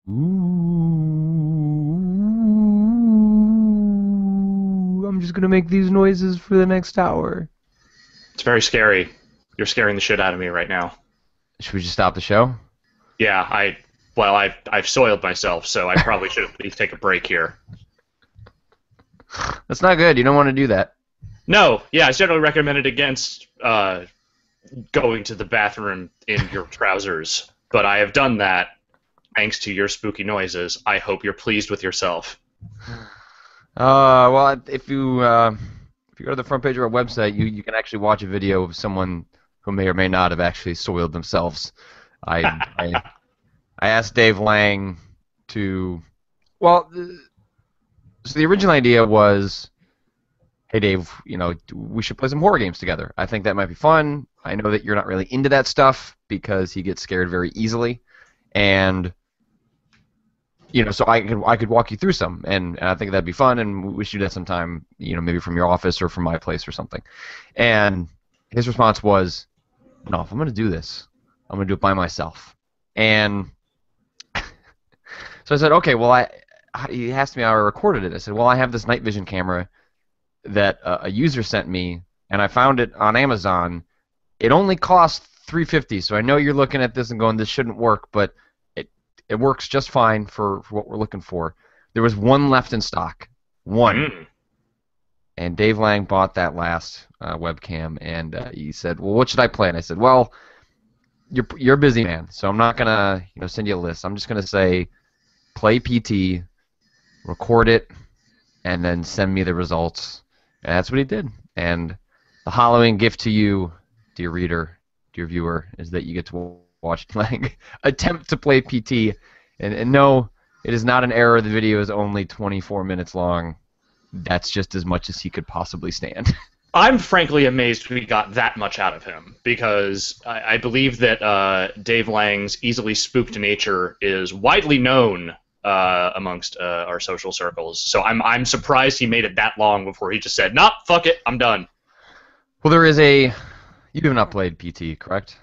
Ooh, I'm just gonna make these noises for the next hour. It's very scary. You're scaring the shit out of me right now. Should we just stop the show? Yeah, I've soiled myself, so I probably should at least take a break here. That's not good. You don't want to do that. No, yeah, I generally recommend it against going to the bathroom in your trousers, but I have done that thanks to your spooky noises. I hope you're pleased with yourself. Well, if you go to the front page of our website, you can actually watch a video of someone who may or may not have actually soiled themselves. I I asked Dave Lang to. Well, so the original idea was, hey Dave, we should play some horror games together. I think that might be fun. I know that you're not really into that stuff because he gets scared very easily, and so I could walk you through some, and I think that'd be fun, and we should do that sometime, maybe from your office or from my place or something. And his response was, no, if I'm going to do this, I'm going to do it by myself. And so I said, okay, well, he asked me how I recorded it. I said, well, I have this night vision camera that a user sent me, and I found it on Amazon. It only cost $350, so I know you're looking at this and going, this shouldn't work, but it works just fine for what we're looking for. There was one left in stock. One. Mm. And Dave Lang bought that last webcam, and he said, well, what should I play? And I said, well, you're a busy man, so I'm not going to send you a list. I'm just going to say, play PT, record it, and then send me the results. And that's what he did. And the Halloween gift to you, dear reader, dear viewer, is that you get to watch Lang attempt to play PT. And no, it is not an error. The video is only 24 minutes long. That's just as much as he could possibly stand. I'm frankly amazed we got that much out of him, because I believe that Dave Lang's easily spooked nature is widely known amongst our social circles. So I'm surprised he made it that long before he just said, "Nah, fuck it, I'm done." Well, there is a. You have not played PT, correct?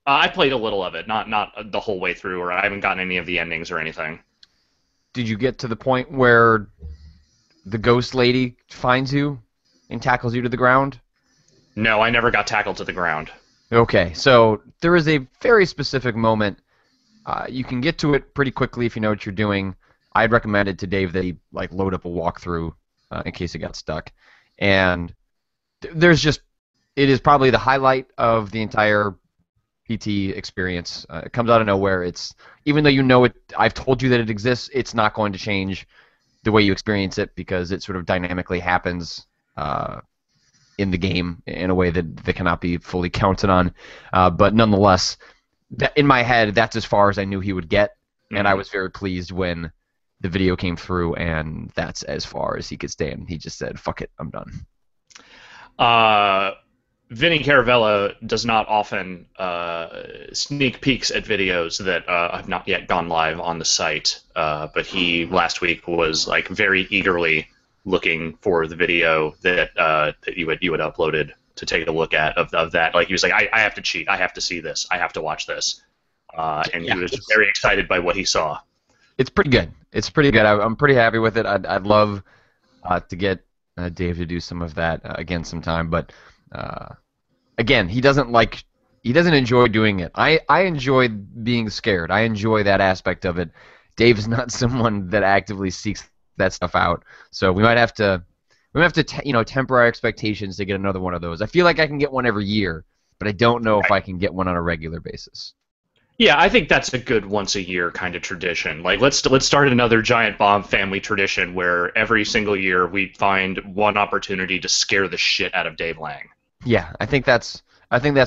I played a little of it, not the whole way through, or I haven't gotten any of the endings or anything. Did you get to the point where the ghost lady finds you and tackles you to the ground? No, I never got tackled to the ground. Okay, so there is a very specific moment. You can get to it pretty quickly if you know what you're doing. I'd recommended to Dave that he load up a walkthrough in case he got stuck. And it is probably the highlight of the entire PT experience. It comes out of nowhere. Even though you know it, I've told you that it exists, it's not going to change the way you experience it, because it sort of dynamically happens in the game in a way that cannot be fully counted on. But nonetheless, in my head, that's as far as I knew he would get, and I was very pleased when the video came through, and that's as far as he could stay, and he just said, fuck it, I'm done. Vinny Caravella does not often sneak peeks at videos that have not yet gone live on the site, but he last week was very eagerly looking for the video that you had uploaded to take a look at of that. He was like, I have to cheat, I have to see this, I have to watch this, and he was very excited by what he saw. It's pretty good. It's pretty good. I'm pretty happy with it. I'd love to get Dave to do some of that again sometime, but. Again, he doesn't enjoy doing it. I enjoy being scared. I enjoy that aspect of it. Dave is not someone that actively seeks that stuff out. So we might have to temper our expectations to get another one of those. I feel like I can get one every year, but I don't know if I can get one on a regular basis. Yeah, I think that's a good once-a-year kind of tradition. Let's start another Giant Bomb family tradition where every single year we find one opportunity to scare the shit out of Dave Lang. Yeah, I think that's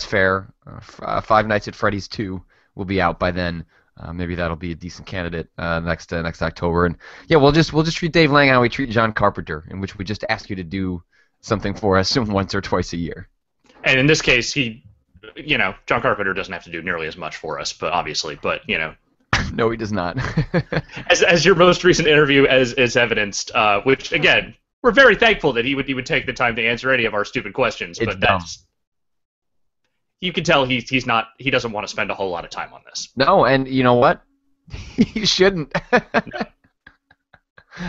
fair. Five Nights at Freddy's 2 will be out by then. Maybe that'll be a decent candidate next October. And yeah, we'll just treat Dave Lang how we treat John Carpenter, in which we just ask you to do something for us once or twice a year. And in this case, John Carpenter doesn't have to do nearly as much for us, but No, he does not. as your most recent interview is evidenced, which again, we're very thankful that he would take the time to answer any of our stupid questions. It's but dumb. You can tell he doesn't want to spend a whole lot of time on this. No, and you know what? He shouldn't.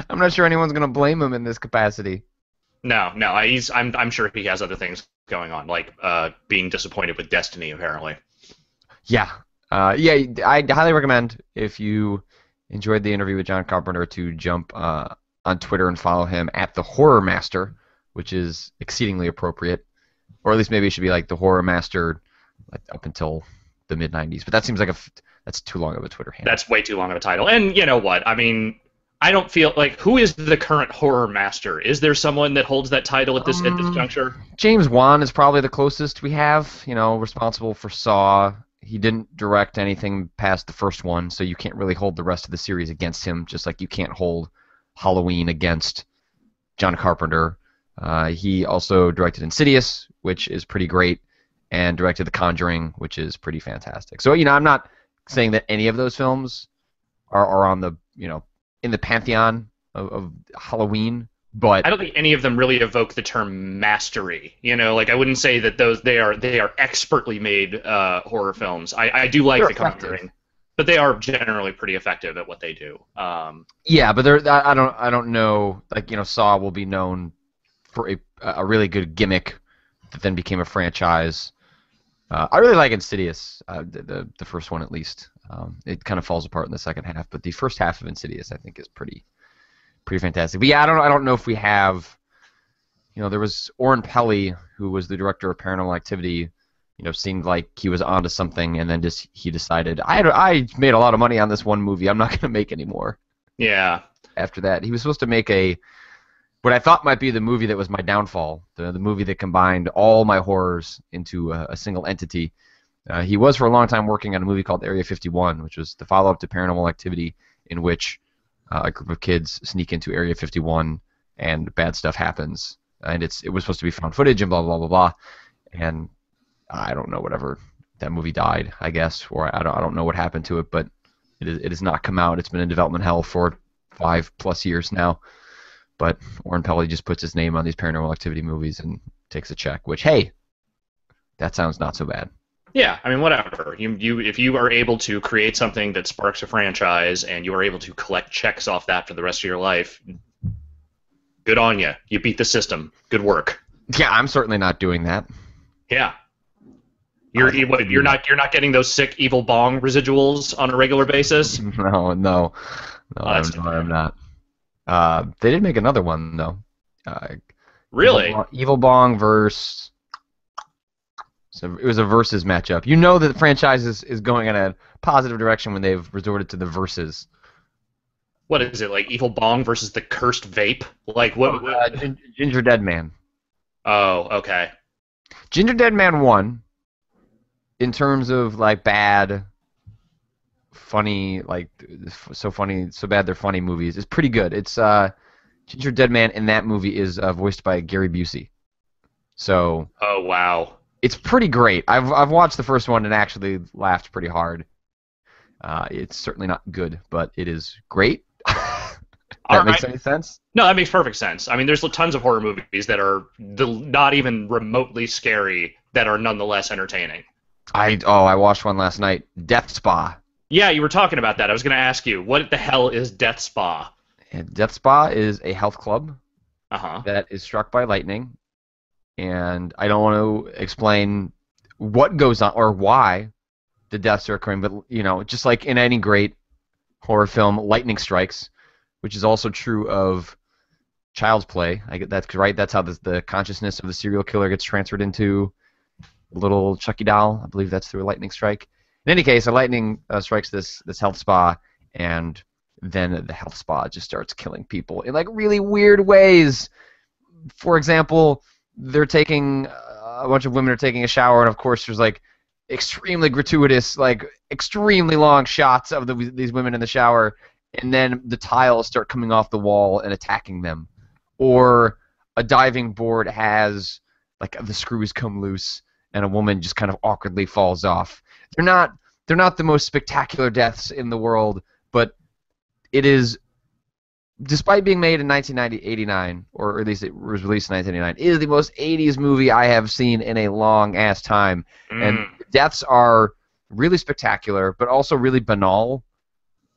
I'm not sure anyone's going to blame him in this capacity. No, no, I'm sure he has other things going on, like being disappointed with Destiny, apparently. Yeah. Yeah, I highly recommend, if you enjoyed the interview with John Carpenter, to jump on Twitter and follow him at the Horror Master, which is exceedingly appropriate. Or at least maybe it should be like the Horror Master, like up until the mid '90s. But that seems like that's too long of a Twitter handle. That's way too long of a title. And you know what? I mean, I don't feel like, who is the current Horror Master? Is there someone that holds that title at this juncture? James Wan is probably the closest we have. Responsible for Saw. He didn't direct anything past the first one, so you can't really hold the rest of the series against him, just like you can't hold Halloween against John Carpenter. He also directed Insidious, which is pretty great, and directed The Conjuring, which is pretty fantastic. So, I'm not saying that any of those films are on the, in the pantheon of Halloween, but I don't think any of them really evoke the term mastery. Like I wouldn't say that they are expertly made horror films. I do like The Conjuring, but they are generally pretty effective at what they do. Yeah, but I don't know. Like, Saw will be known for a really good gimmick that then became a franchise. I really like Insidious, the first one at least. It kind of falls apart in the second half, but the first half of Insidious I think is pretty fantastic. But yeah, I don't know if we have. There was Oren Peli, who was the director of Paranormal Activity. Seemed like he was onto something, and then he decided, I made a lot of money on this one movie. I'm not going to make any more. Yeah. After that, he was supposed to make what I thought might be the movie that was my downfall, the movie that combined all my horrors into a single entity. He was for a long time working on a movie called Area 51, which was the follow-up to Paranormal Activity, in which a group of kids sneak into Area 51 and bad stuff happens. And it was supposed to be found footage and blah, blah, blah, blah. And I don't know, whatever. That movie died, I guess, or I don't know what happened to it, but it has not come out. It's been in development hell for 5+ years now. But Oren Peli just puts his name on these Paranormal Activity movies and takes a check, which, hey, that sounds not so bad. Yeah, I mean, whatever. If you are able to create something that sparks a franchise and you are able to collect checks off that for the rest of your life, good on you. You beat the system. Good work. Yeah, I'm certainly not doing that. Yeah. You're not getting those sick evil bong residuals on a regular basis? No, I'm not. They did make another one though. Really? Evil Bong versus. So it was a versus matchup. That the franchise is going in a positive direction when they've resorted to the versus. What is it, like Evil Bong versus the Cursed Vape? Like what? Ginger Dead Man. Oh, okay. Ginger Dead Man won. In terms of like bad, funny, like so funny, so bad they're funny movies, is pretty good. It's Ginger Dead Man in that movie is voiced by Gary Busey. So. Oh wow. It's pretty great. I've watched the first one and actually laughed pretty hard. It's certainly not good, but it is great. That makes any sense? No, that makes perfect sense. I mean, there's tons of horror movies that are not even remotely scary that are nonetheless entertaining. I watched one last night, Death Spa. Yeah, you were talking about that. I was going to ask you, what the hell is Death Spa? And Death Spa is a health club that is struck by lightning. And I don't want to explain what goes on or why the deaths are occurring, but, just like in any great horror film, lightning strikes, which is also true of Child's Play. That's right. That's how the consciousness of the serial killer gets transferred into a little Chucky doll. I believe that's through a lightning strike. In any case, a lightning strikes this health spa, and then the health spa just starts killing people in like really weird ways. For example, they're taking a bunch of women are taking a shower, and of course there's like extremely gratuitous, like extremely long shots of these women in the shower, and then the tiles start coming off the wall and attacking them. Or a diving board has like the screws come loose and a woman just kind of awkwardly falls off. They're not the most spectacular deaths in the world, but it is. Despite being made in 1989, or at least it was released in 1989, it is the most 80s movie I have seen in a long-ass time. And the deaths are really spectacular, but also really banal.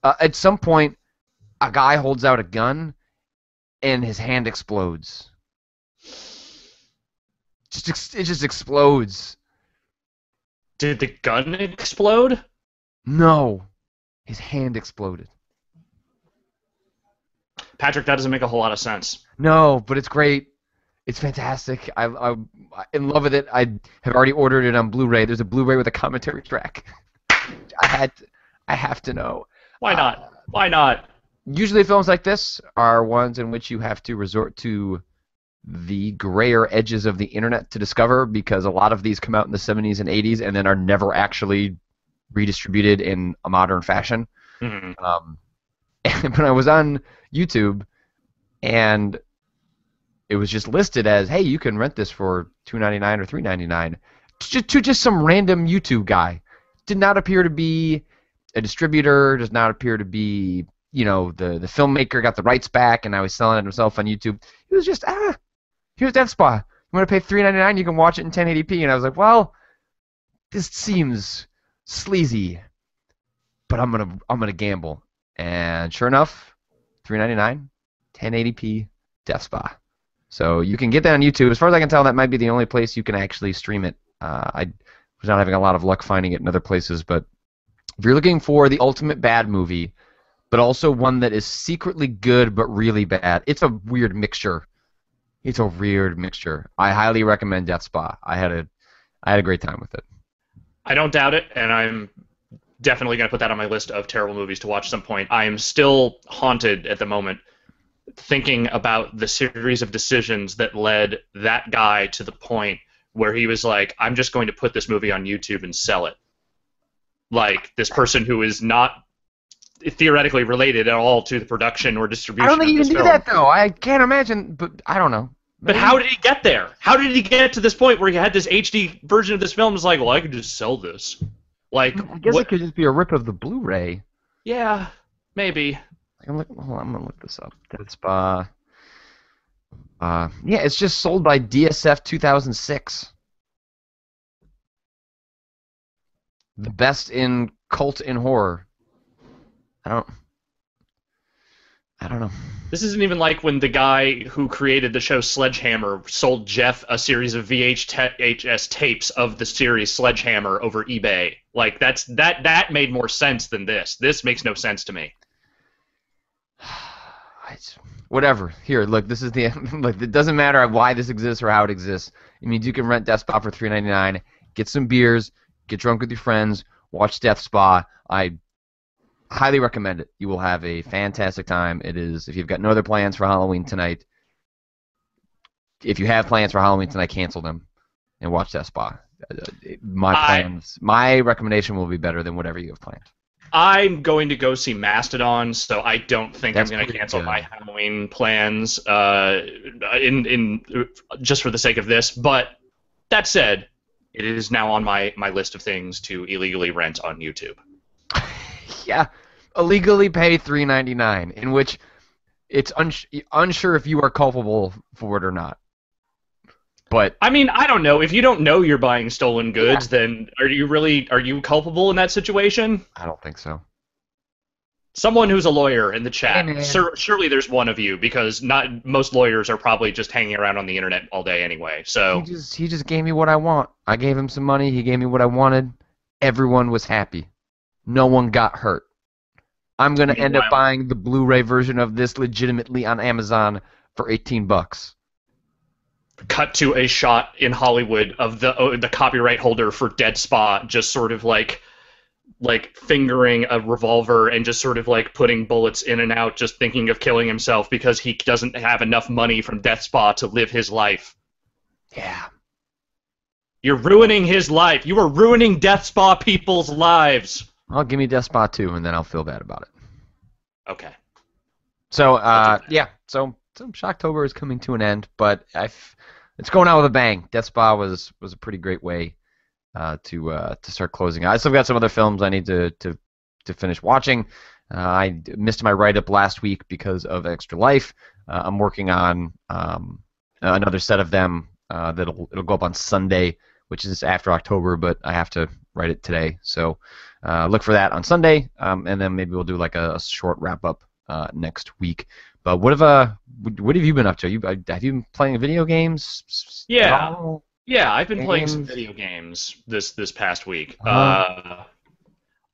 At some point, a guy holds out a gun, and his hand explodes. It just explodes. Did the gun explode? No, his hand exploded. Patrick, that doesn't make a whole lot of sense. No, but it's great. It's fantastic. I'm in love with it. I have already ordered it on Blu-ray. There's a Blu-ray with a commentary track. I have to know. Why not? Why not? Usually films like this are ones in which you have to resort to the grayer edges of the internet to discover, because a lot of these come out in the 70s and 80s and then are never actually redistributed in a modern fashion. Mm-hmm. And when I was on YouTube and it was just listed as, hey, you can rent this for $2.99 or $3.99 to just some random YouTube guy. Did not appear to be a distributor, does not appear to be, you know, the filmmaker got the rights back and now he's selling it himself on YouTube. It was just, here's Death Spa. You want to pay $3.99, you can watch it in 1080p. And I was like, well, this seems sleazy, but I'm gonna gamble. And sure enough, $3.99, 1080p, Death Spa. So you can get that on YouTube. As far as I can tell, that might be the only place you can actually stream it. I was not having a lot of luck finding it in other places, but if you're looking for the ultimate bad movie, but also one that is secretly good but really bad, it's a weird mixture. It's a weird mixture. I highly recommend Death Spa. I had a great time with it. I don't doubt it, and I'm definitely going to put that on my list of terrible movies to watch at some point. I am still haunted at the moment thinking about the series of decisions that led that guy to the point where he was like, I'm just going to put this movie on YouTube and sell it. Like, this person who is not theoretically related at all to the production or distribution. I don't think you can do that, though. I can't imagine, but I don't know. Maybe. But how did he get there? How did he get to this point where he had this HD version of this film? It's like, well, I could just sell this. Like, I guess it could just be a rip of the Blu-ray. Yeah, maybe. Hold on, I'm gonna look this up. Death Spa. Yeah, it's just sold by DSF 2006. The best in cult and horror. I don't know. This isn't even like when the guy who created the show Sledgehammer sold Jeff a series of VHS tapes of the series Sledgehammer over eBay. Like, that made more sense than this. This makes no sense to me. Whatever. Here, look. This is the look. It doesn't matter why this exists or how it exists. It means you can rent Death Spa for $3.99. Get some beers. Get drunk with your friends. Watch Death Spa. I highly recommend it. You will have a fantastic time. It is, if you've got no other plans for Halloween tonight, if you have plans for Halloween tonight, cancel them and watch Death Spa. My recommendation will be better than whatever you have planned. I'm going to go see Mastodon, so I don't think I'm going to cancel my Halloween plans just for the sake of this. But that said, it is now on my list of things to illegally rent on YouTube. Yeah, illegally pay $3.99, in which it's unsure if you are culpable for it or not. But I mean, I don't know. If you don't know you're buying stolen goods, then are you culpable in that situation? I don't think so. Someone who's a lawyer in the chat. Surely there's one of you, because not most lawyers are probably just hanging around on the internet all day anyway. So he just gave me what I want. I gave him some money. He gave me what I wanted. Everyone was happy. No one got hurt. I'm gonna end up buying the Blu-ray version of this legitimately on Amazon for $18. Cut to a shot in Hollywood of the copyright holder for Dead Spa just sort of like fingering a revolver and just sort of like putting bullets in and out, just thinking of killing himself because he doesn't have enough money from Death Spa to live his life. Yeah. You're ruining his life. You are ruining Death Spa people's lives. Well, give me Death Spa 2, and then I'll feel bad about it. Okay. So, yeah. So Shocktober is coming to an end, but it's going out with a bang. Death Spa was a pretty great way to start closing. I still got some other films I need to finish watching. I missed my write-up last week because of Extra Life. I'm working on another set of them it'll go up on Sunday, which is after October, but I have to write it today. So look for that on Sunday, and then maybe we'll do like a short wrap up next week. But what have you been up to? Have you been playing video games at Yeah, all? yeah. I've been playing some Games? video games this past week. Uh-huh.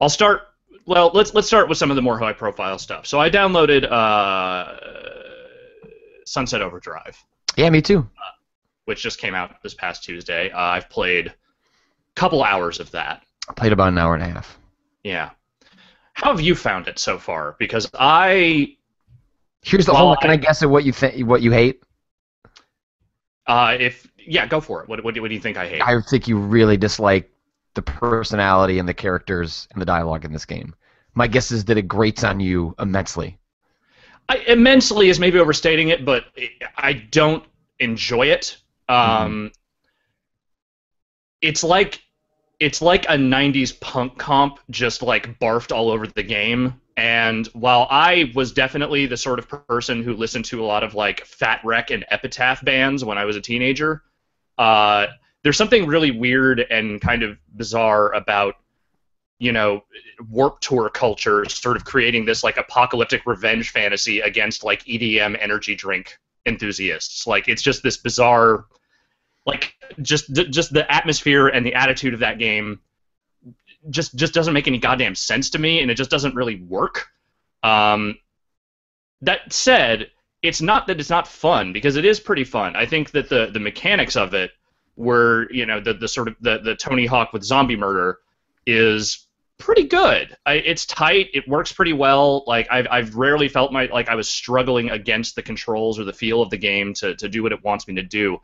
I'll start. Well, let's start with some of the more high profile stuff. So I downloaded Sunset Overdrive, Yeah, me too. which just came out this past Tuesday. I've played a couple hours of that. I played about an hour and a half. Yeah. How have you found it so far? Because I, Here's the well, whole. Can I guess at what you think? What you hate? go for it. What do you think I hate? I think you really dislike the personality and the characters and the dialogue in this game. My guess is that it grates on you immensely. Immensely is maybe overstating it, but I don't enjoy it. It's like a '90s punk comp, just like barfed all over the game. And while I was definitely the sort of person who listened to a lot of like Fat Wreck and Epitaph bands when I was a teenager, there's something really weird and kind of bizarre about, Warped Tour culture sort of creating this like apocalyptic revenge fantasy against like EDM energy drink enthusiasts. Like it's just this bizarre, like just the atmosphere and the attitude of that game just doesn't make any goddamn sense to me, and it just doesn't really work. That said, it's not that it's not fun, because it is pretty fun. I think that the mechanics of it were, the sort of the Tony Hawk with zombie murder is pretty good. It's tight. It works pretty well. Like I've rarely felt I was struggling against the controls or the feel of the game to do what it wants me to do.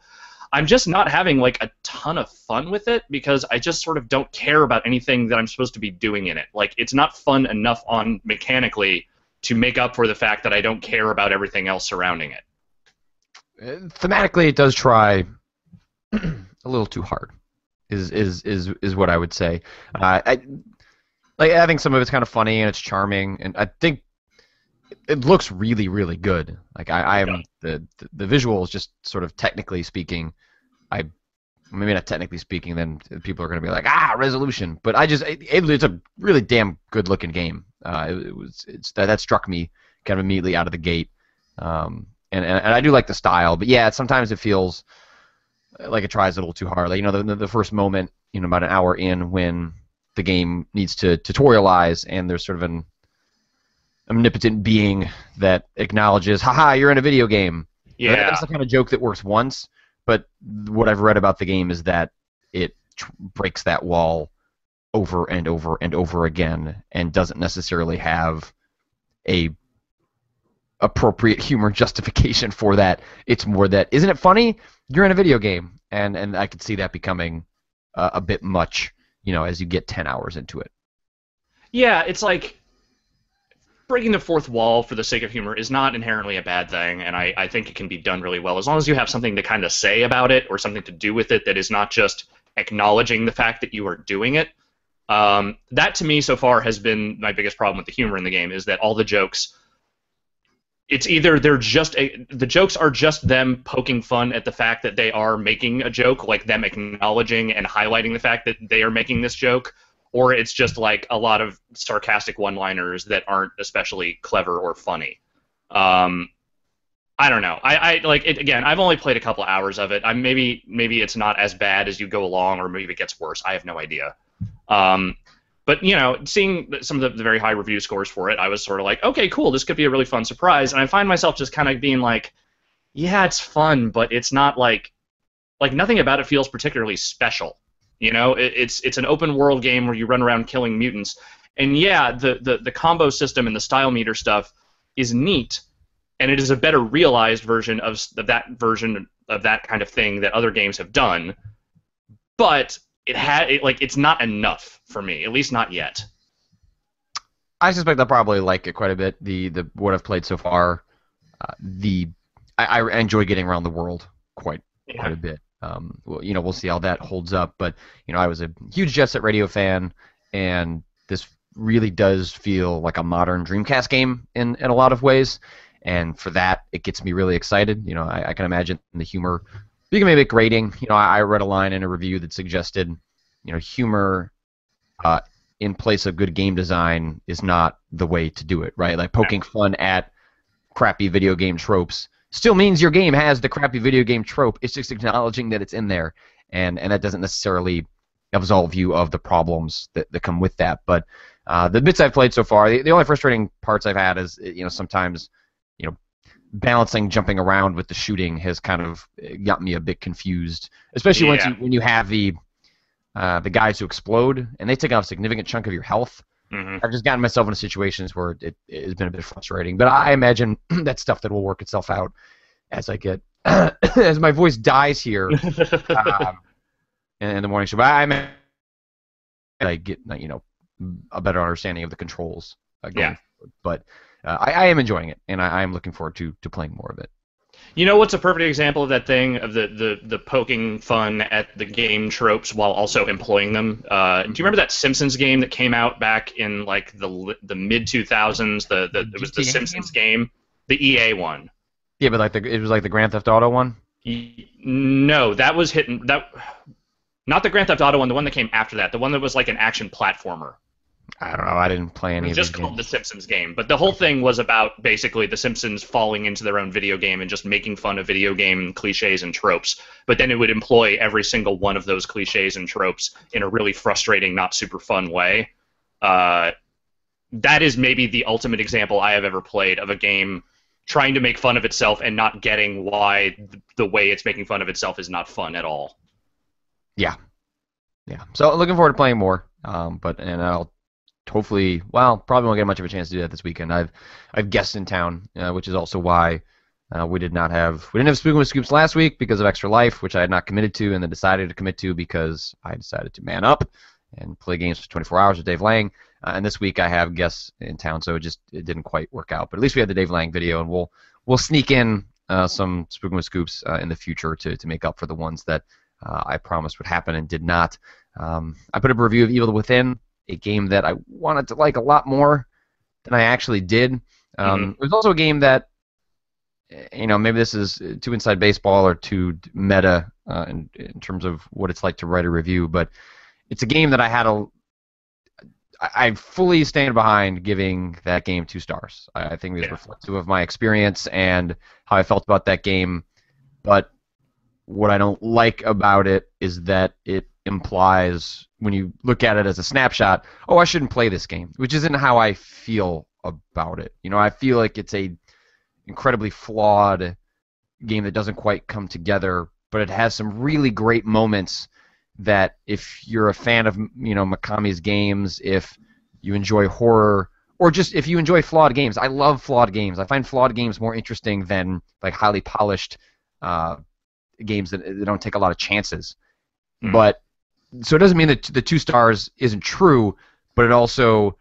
I'm just not having like a ton of fun with it because I just sort of don't care about anything that I'm supposed to be doing in it. Like it's not fun enough on mechanically to make up for the fact that I don't care about everything else surrounding it. Thematically, it does try a little too hard. Is what I would say. I think some of it's kind of funny and it's charming, and I think it looks really, really good. Like I am the visuals, just sort of technically speaking, maybe not technically speaking, then people are going to be like resolution, but it's a really damn good looking game. That struck me kind of immediately out of the gate, and I do like the style, but yeah, sometimes it feels like it tries a little too hard. Like the first moment, about an hour in, when the game needs to tutorialize, and there's sort of an omnipotent being that acknowledges, haha, you're in a video game. Yeah. That's the kind of joke that works once, but what I've read about the game is that it breaks that wall over and over and over again, and doesn't necessarily have a appropriate humor justification for that. It's more that, isn't it funny? You're in a video game, and I could see that becoming a bit much, as you get 10 hours into it. Yeah, it's like breaking the fourth wall for the sake of humor is not inherently a bad thing, and I think it can be done really well as long as you have something to kind of say about it or something to do with it that is not just acknowledging the fact that you are doing it. That to me so far has been my biggest problem with the humor in the game, is that all the jokes, it's either the jokes are just them poking fun at the fact that they are making a joke, like them acknowledging and highlighting the fact that they are making this joke, or it's just like a lot of sarcastic one-liners that aren't especially clever or funny. I don't know. I like it again. I've only played a couple hours of it. Maybe it's not as bad as you go along, or maybe it gets worse. I have no idea. But seeing some of the very high review scores for it, I was sort of like, okay, cool, this could be a really fun surprise. And I find myself just kind of being like, yeah, it's fun, but it's not like nothing about it feels particularly special. It's an open world game where you run around killing mutants, and yeah, the combo system and the style meter stuff is neat, and it is a better realized version of that kind of thing that other games have done, but it's not enough for me, at least not yet. I suspect I'll probably like it quite a bit. The what I've played so far, I enjoy getting around the world quite a bit. We'll see how that holds up. But I was a huge Jet Set Radio fan, and this really does feel like a modern Dreamcast game in a lot of ways. And for that, it gets me really excited. I can imagine the humor being maybe grating. I read a line in a review that suggested, humor in place of good game design is not the way to do it, right? Like poking fun at crappy video game tropes still means your game has the crappy video game trope. It's just acknowledging that it's in there, and that doesn't necessarily absolve you of the problems that come with that. But the bits I've played so far, the only frustrating parts I've had is, sometimes, balancing jumping around with the shooting has kind of got me a bit confused, especially when you have the guys who explode and they take off a significant chunk of your health. Mm-hmm. I've just gotten myself into situations where it has been a bit frustrating, but I imagine that's stuff that will work itself out as I get as my voice dies here in the morning show. But I get a better understanding of the controls going forward. But I am enjoying it, and I am looking forward to playing more of it. You know what's a perfect example of that thing, of the poking fun at the game tropes while also employing them? Do you remember that Simpsons game that came out back in like the mid 2000s? It was the Simpsons game, the EA one. Yeah, but it was like the Grand Theft Auto one. No, that was not the Grand Theft Auto one. The one that came after that, the one that was like an action platformer. I don't know. I didn't play any of it. Just called the Simpsons game, but the whole thing was about basically the Simpsons falling into their own video game and just making fun of video game cliches and tropes. But then it would employ every single one of those cliches and tropes in a really frustrating, not super fun way. That is maybe the ultimate example I have ever played of a game trying to make fun of itself and not getting why the way it's making fun of itself is not fun at all. Yeah. So looking forward to playing more. And I'll hopefully, probably won't get much of a chance to do that this weekend. I've guests in town, which is also why we didn't have Spookin' with Scoops last week because of Extra Life, which I had not committed to, and then decided to commit to because I decided to man up and play games for 24 hours with Dave Lang. And this week I have guests in town, so it didn't quite work out. But at least we had the Dave Lang video, and we'll sneak in some Spookin' with Scoops in the future to make up for the ones that I promised would happen and did not. I put up a review of Evil Within, a game that I wanted to like a lot more than I actually did. It was also a game that, maybe this is too inside baseball or too meta in terms of what it's like to write a review, but it's a game that I fully stand behind giving that game 2 stars. I think it's reflective of my experience and how I felt about that game, but what I don't like about it is that it implies, when you look at it as a snapshot, I shouldn't play this game, which isn't how I feel about it. I feel like it's a incredibly flawed game that doesn't quite come together, but it has some really great moments that if you're a fan of, Mikami's games, if you enjoy horror, or just if you enjoy flawed games. I love flawed games. I find flawed games more interesting than like highly polished games that don't take a lot of chances. But so it doesn't mean that the 2 stars isn't true, but it also,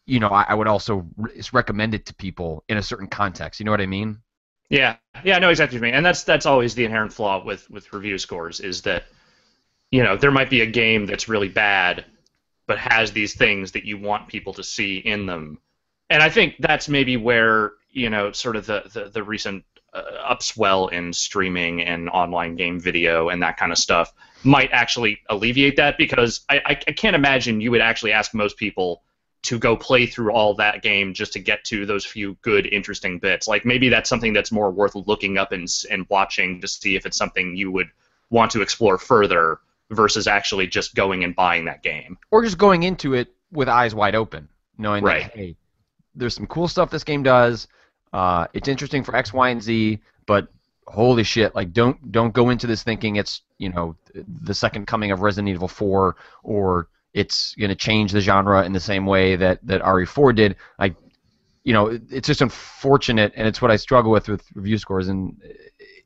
I would also recommend it to people in a certain context. You know what I mean? Yeah, I know exactly what you mean, and that's always the inherent flaw with review scores, is that there might be a game that's really bad, but has these things that you want people to see in them, and I think that's maybe where sort of the recent upswell in streaming and online game video and that kind of stuff might actually alleviate that, because I can't imagine you would actually ask most people to go play through all that game just to get to those few good, interesting bits. Like, maybe that's something that's more worth looking up and watching to see if it's something you would want to explore further versus actually just going and buying that game. Or just going into it with eyes wide open, knowing that, hey, there's some cool stuff this game does. It's interesting for X, Y, and Z, but holy shit, like don't go into this thinking it's, the second coming of Resident Evil 4, or it's going to change the genre in the same way that RE4 did. Like, it's just unfortunate, and it's what I struggle with review scores, and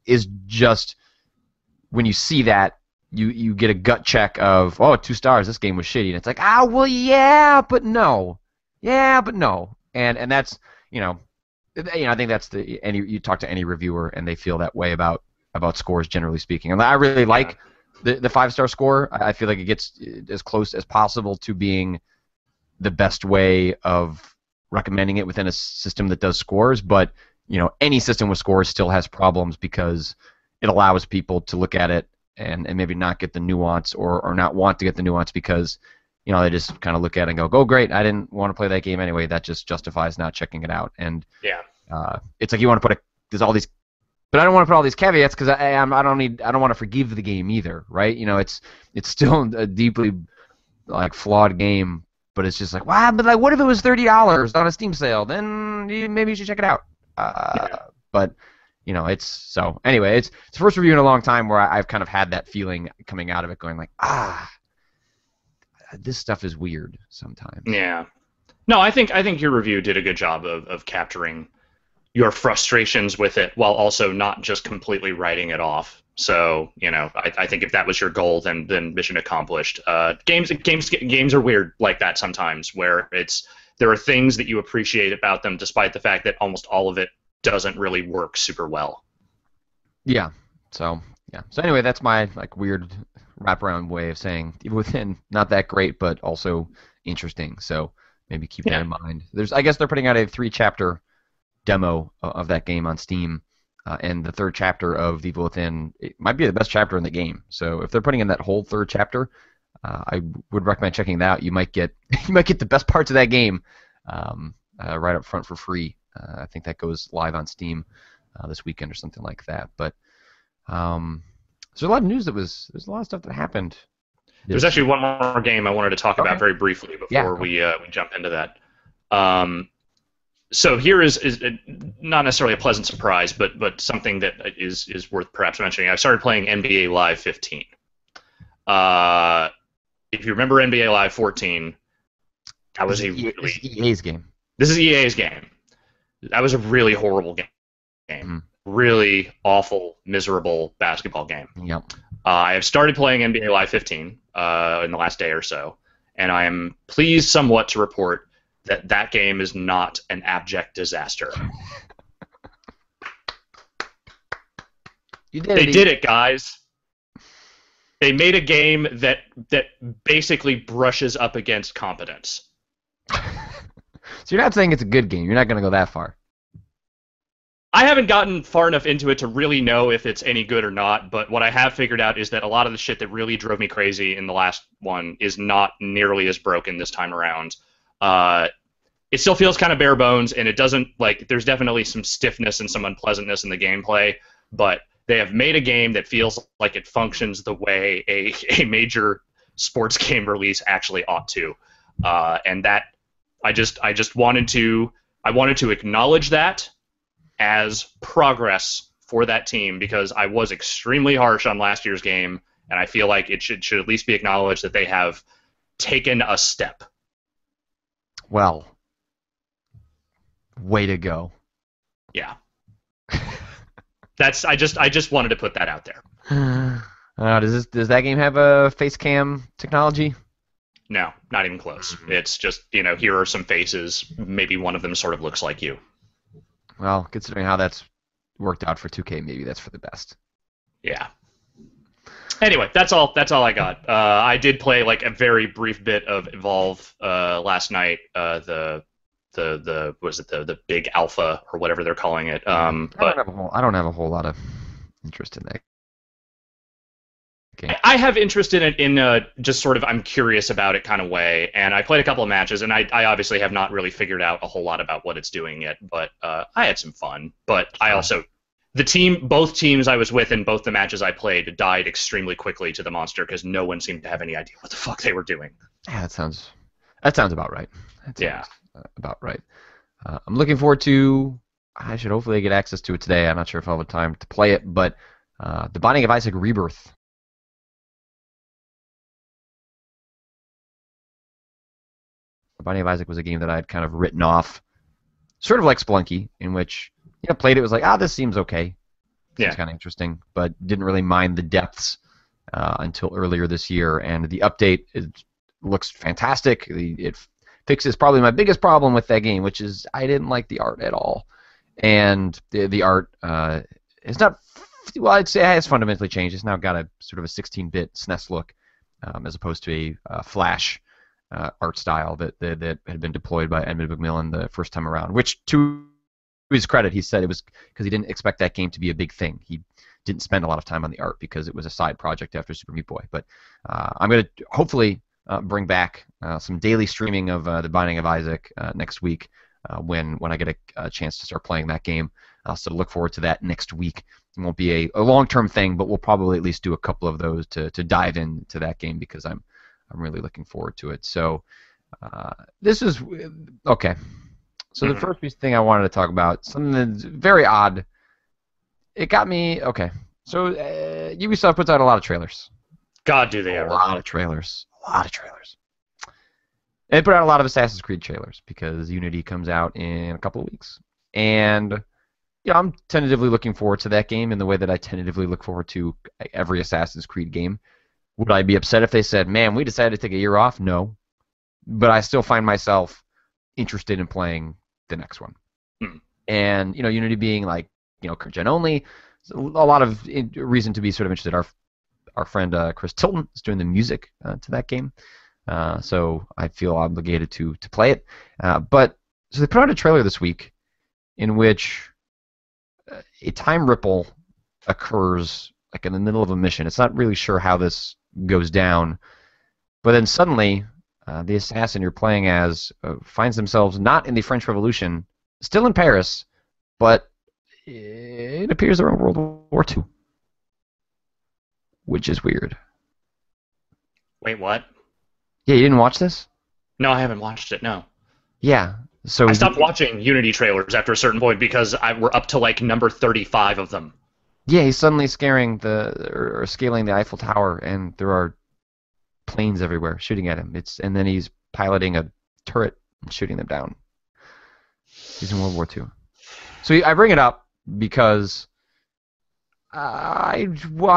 is just when you see that, you get a gut check of, 2 stars, this game was shitty, and it's like, well, yeah, but no. And that's, I think that's you talk to any reviewer and they feel that way about scores, generally speaking. And I really like the 5-star score. I feel like it gets as close as possible to being the best way of recommending it within a system that does scores. But any system with scores still has problems because it allows people to look at it and maybe not get the nuance or not want to get the nuance because they just kind of look at it and go, "Oh, great! I didn't want to play that game anyway." That just justifies not checking it out. And Yeah. it's like you want to there's all these, but I don't want to put all these caveats because I don't want to forgive the game either, right? It's still a deeply like flawed game, but it's just like, wow, but like, what if it was $30 on a Steam sale? Then maybe you should check it out. But it's so anyway. It's the first review in a long time where I've kind of had that feeling coming out of it, going like, this stuff is weird sometimes. Yeah. No, I think your review did a good job of capturing your frustrations with it while also not just completely writing it off. So, I think if that was your goal, then mission accomplished. Games are weird like that sometimes, where there are things that you appreciate about them despite the fact that almost all of it doesn't really work super well. Yeah. So anyway, that's my like weird wraparound way of saying Evil Within, not that great, but also interesting. So maybe keep that in mind. I guess they're putting out a 3-chapter demo of that game on Steam, and the 3rd chapter of Evil Within, it might be the best chapter in the game. So if they're putting in that whole 3rd chapter, I would recommend checking that out. You might get the best parts of that game right up front for free. I think that goes live on Steam this weekend or something like that. But there's a lot of news there's a lot of stuff that happened. There's actually one more game I wanted to talk about very briefly before we jump into that. So here is not necessarily a pleasant surprise, but something that is worth perhaps mentioning. I started playing NBA Live 15. If you remember NBA Live 14, that was EA's game. This is EA's game. That was a really horrible game. Mm-hmm. Really awful, miserable basketball game. Yep. I have started playing NBA Live 15 in the last day or so, and I am pleased somewhat to report that game is not an abject disaster. They did it, guys. They made a game that basically brushes up against competence. So you're not saying it's a good game. You're not going to go that far. I haven't gotten far enough into it to really know if it's any good or not, but what I have figured out is that a lot of the shit that really drove me crazy in the last one is not nearly as broken this time around. It still feels kind of bare bones, and it doesn't, there's definitely some stiffness and some unpleasantness in the gameplay, but they have made a game that feels like it functions the way a major sports game release actually ought to. And that, I wanted to acknowledge that as progress for that team, because I was extremely harsh on last year's game, and I feel like it should at least be acknowledged that they have taken a step. Well, way to go. Yeah. I just wanted to put that out there. Does that game have a face cam technology? No, not even close. It's just, here are some faces. Maybe one of them sort of looks like you. Well, considering how that's worked out for 2K, maybe that's for the best. Yeah. Anyway, that's all I got. I did play a very brief bit of Evolve last night. The big alpha or whatever they're calling it. I don't have a whole lot of interest in that game. I have interest in it in just sort of I'm curious about it kind of way, and I played a couple of matches, and I obviously have not really figured out a whole lot about what it's doing yet, but I had some fun. But I also, both teams I was with in both the matches I played died extremely quickly to the monster because no one seemed to have any idea what the fuck they were doing. Yeah, that sounds about right. About right. I'm looking forward to. I should hopefully get access to it today. I'm not sure if I'll have time to play it, but the Binding of Isaac Rebirth. The Binding of Isaac was a game that I had kind of written off, sort of like Spelunky, in which played it, was like, this seems okay. Seems kind of interesting, but didn't really mind the depths until earlier this year. And the update looks fantastic. It fixes probably my biggest problem with that game, which is I didn't like the art at all. And the art is not, well, I'd say it's fundamentally changed. It's now got a sort of a 16-bit SNES look as opposed to a Flash art style that had been deployed by Edmund McMillan the first time around, which, to his credit, he said it was because he didn't expect that game to be a big thing. He didn't spend a lot of time on the art because it was a side project after Super Meat Boy. But I'm going to hopefully bring back some daily streaming of The Binding of Isaac next week when I get a chance to start playing that game. So look forward to that next week. It won't be a long-term thing, but we'll probably at least do a couple of those to dive into that game because I'm really looking forward to it. So this is okay. So the first thing I wanted to talk about, something that's very odd. It got me okay. So Ubisoft puts out a lot of trailers. God, do they ever? A lot of trailers. They put out a lot of Assassin's Creed trailers because Unity comes out in a couple of weeks. And I'm tentatively looking forward to that game in the way that I tentatively look forward to every Assassin's Creed game. Would I be upset if they said, man, we decided to take a year off? No. But I still find myself interested in playing the next one. And, Unity being like, current gen only, a lot of reason to be sort of interested. Our friend Chris Tilton is doing the music to that game. So I feel obligated to play it. But so they put out a trailer this week in which a time ripple occurs like in the middle of a mission. It's not really sure how this goes down, but then suddenly the assassin you're playing as finds themselves not in the French Revolution, still in Paris, but it appears they're in World War II, which is weird. Wait, what? Yeah, you didn't watch this? No, I haven't watched it, no. Yeah. So I stopped watching Unity trailers after a certain point because we're up to like number 35 of them. Yeah, he's suddenly scaling the Eiffel Tower, and there are planes everywhere shooting at him. And then he's piloting a turret and shooting them down. He's in World War II. So I bring it up because I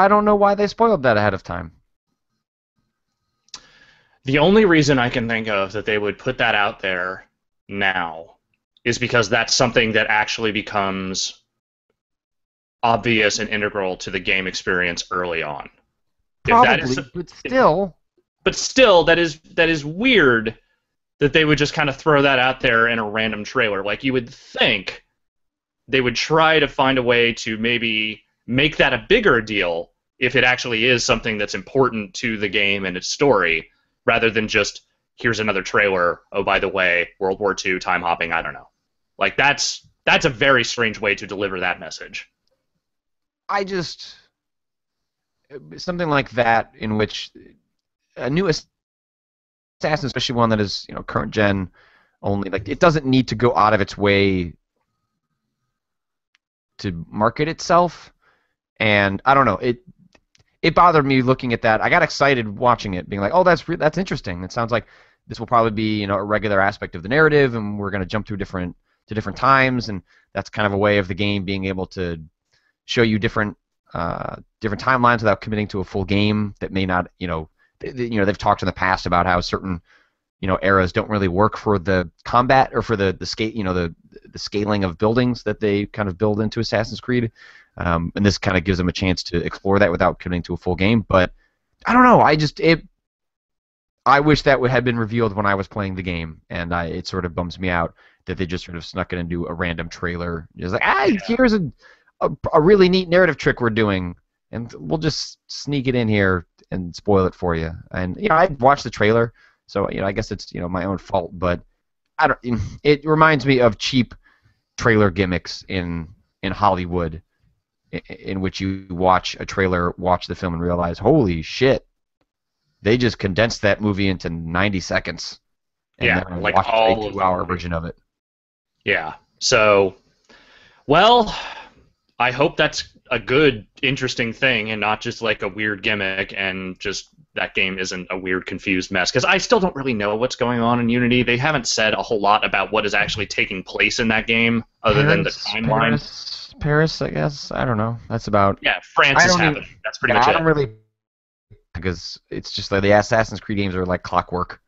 don't know why they spoiled that ahead of time. The only reason I can think of that they would put that out there now is because that's something that actually becomes obvious and integral to the game experience early on. Probably, but still, that is weird that they would just kind of throw that out there in a random trailer. Like, you would think they would try to find a way to maybe make that a bigger deal if it actually is something that's important to the game and its story, rather than just, here's another trailer, oh, by the way, World War II, time hopping, I don't know. Like, that's a very strange way to deliver that message. Something like that in which a new assassin, especially one that is, current gen only, like, it doesn't need to go out of its way to market itself. And I don't know, it bothered me looking at that. I got excited watching it, being like, oh, that's interesting. It sounds like this will probably be, a regular aspect of the narrative, and we're going to jump through different times, and that's kind of a way of the game being able to show you different timelines without committing to a full game that may not, they've talked in the past about how certain, eras don't really work for the combat or for the scaling of buildings that they kind of build into Assassin's Creed. And this kind of gives them a chance to explore that without committing to a full game. But I don't know. I wish that had been revealed when I was playing the game, and it sort of bums me out that they just sort of snuck it into a random trailer. It's like, here's a really neat narrative trick we're doing, and we'll just sneak it in here and spoil it for you. And I watched the trailer, so I guess it's my own fault. But it reminds me of cheap trailer gimmicks in Hollywood, in which you watch a trailer, watch the film, and realize, holy shit, they just condensed that movie into 90 seconds. And then like watched all a 2-hour version of it. Yeah. So, well, I hope that's a good, interesting thing and not just like a weird gimmick, and just that game isn't a weird, confused mess. Because I still don't really know what's going on in Unity. They haven't said a whole lot about what is actually taking place in that game, other than the timeline. Paris, I guess. I don't know. That's about. Yeah, France is happening. That's pretty much it. I don't really, because it's just like the Assassin's Creed games are like clockwork.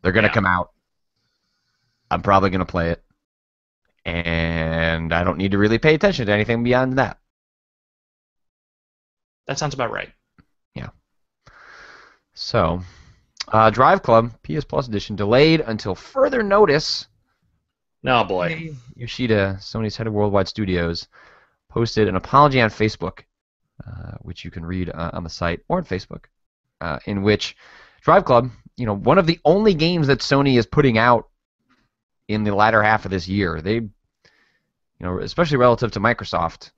They're gonna come out. I'm probably gonna play it, and I don't need to really pay attention to anything beyond that. That sounds about right. Yeah. So, DriveClub PS Plus Edition delayed until further notice. Oh boy. Yoshida, Sony's head of worldwide studios, posted an apology on Facebook, which you can read on the site or on Facebook, in which DriveClub, one of the only games that Sony is putting out in the latter half of this year. They, especially relative to Microsoft,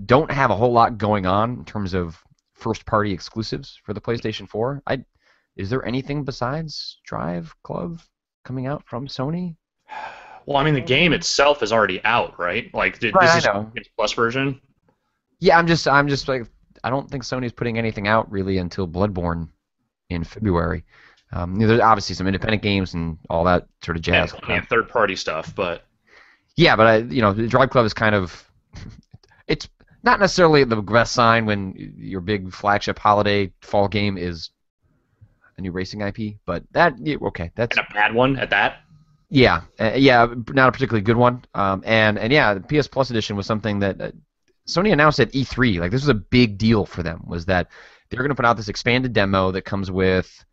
don't have a whole lot going on in terms of first-party exclusives for the PlayStation 4. Is there anything besides DriveClub coming out from Sony? Well, I mean, the game itself is already out, right? Like, this Right, is I know. its Plus version. Yeah, I'm just like, I don't think Sony's putting anything out really until Bloodborne in February. There's obviously some independent games and all that sort of jazz. Yeah, third-party stuff, but yeah, but the Drive Club is kind of, it's not necessarily the best sign when your big flagship holiday fall game is a new racing IP, but that's and a bad one at that. Yeah, not a particularly good one. And yeah, the PS Plus edition was something that Sony announced at E3. Like, this was a big deal for them, was that they're going to put out this expanded demo that comes with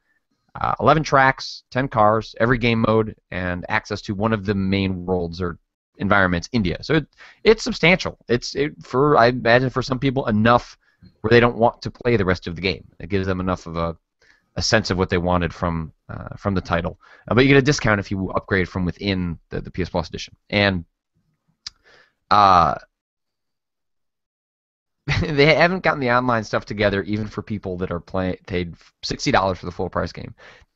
11 tracks, 10 cars, every game mode, and access to one of the main worlds or environments, India. So it's substantial. I imagine for some people, enough where they don't want to play the rest of the game. It gives them enough of a sense of what they wanted from the title. But you get a discount if you upgrade from within the PS Plus edition. And they haven't gotten the online stuff together even for people that are paid $60 for the full price game.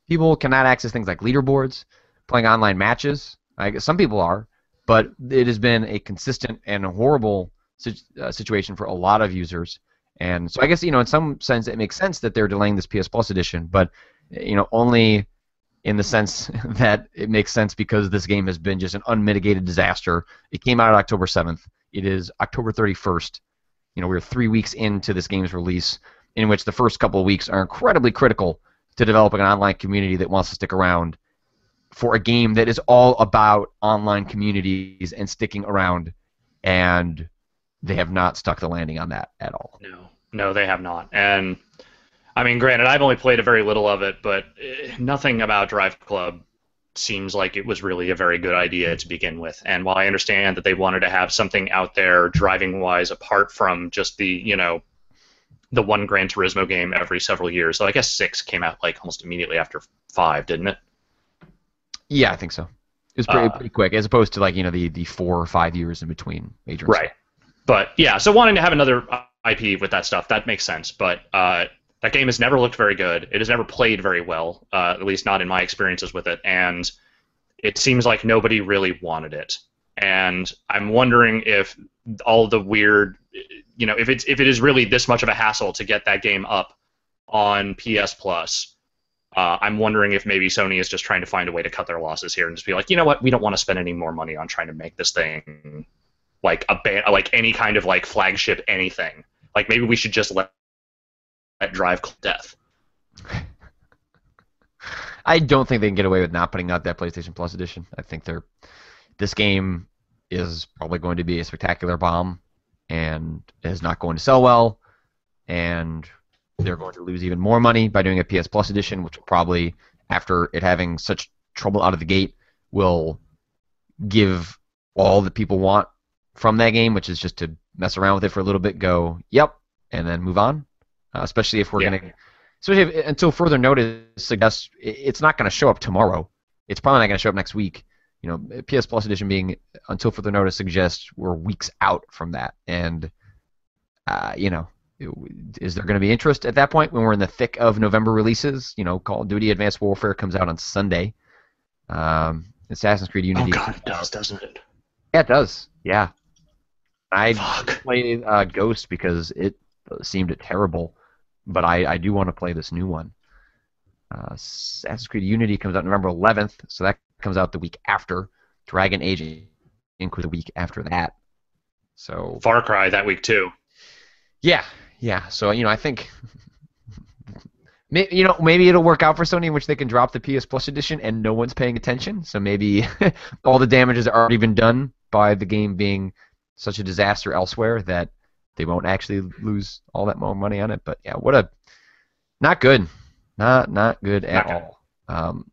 People cannot access things like leaderboards, playing online matches. Some people are, but it has been a consistent and horrible situation for a lot of users. And so I guess, in some sense it makes sense that they're delaying this PS Plus edition, but, only in the sense that it makes sense because this game has been just an unmitigated disaster. It came out on October 7th. It is October 31st. We're 3 weeks into this game's release, in which the first couple of weeks are incredibly critical to developing an online community that wants to stick around for a game that is all about online communities and sticking around, and they have not stuck the landing on that at all. No, they have not. And, I mean, granted, I've only played a very little of it, but nothing about Drive Club seems like it was really a very good idea to begin with. And while I understand that they wanted to have something out there driving-wise apart from just the one Gran Turismo game every several years, so I guess 6 came out like almost immediately after 5, didn't it? Yeah, I think so. It was pretty quick, as opposed to the 4 or 5 years in between major. Right. But yeah, so wanting to have another IP with that stuff, that makes sense. But that game has never looked very good. It has never played very well, at least not in my experiences with it. And it seems like nobody really wanted it. And I'm wondering if all the weird, if it is really this much of a hassle to get that game up on PS Plus, I'm wondering if maybe Sony is just trying to find a way to cut their losses here and just be like, you know what, we don't want to spend any more money on trying to make this thing like any kind of like flagship anything. Like, maybe we should just let Drive death. I don't think they can get away with not putting out that PlayStation Plus edition. I think this game is probably going to be a spectacular bomb and is not going to sell well, and they're going to lose even more money by doing a PS Plus edition, which will probably, after it having such trouble out of the gate, will give all that people want from that game, which is just to mess around with it for a little bit, go, yep, and then move on. Especially if we're until further notice suggests it's not going to show up tomorrow. It's probably not going to show up next week. PS Plus edition being until further notice suggests we're weeks out from that. And, is there going to be interest at that point when we're in the thick of November releases? Call of Duty Advanced Warfare comes out on Sunday. Assassin's Creed Unity. Oh, God, it does, doesn't it? Yeah, it does. Yeah. I played Ghost because it seemed terrible, but I do want to play this new one. Assassin's Creed Unity comes out November 11th, so that comes out the week after. Dragon Age Inc. the week after that. So Far Cry that week too. Yeah. So I think maybe it'll work out for Sony in which they can drop the PS Plus edition and no one's paying attention. So maybe all the damage has already been done by the game being such a disaster elsewhere that they won't actually lose all that more money on it. But yeah, not good. Not good at all.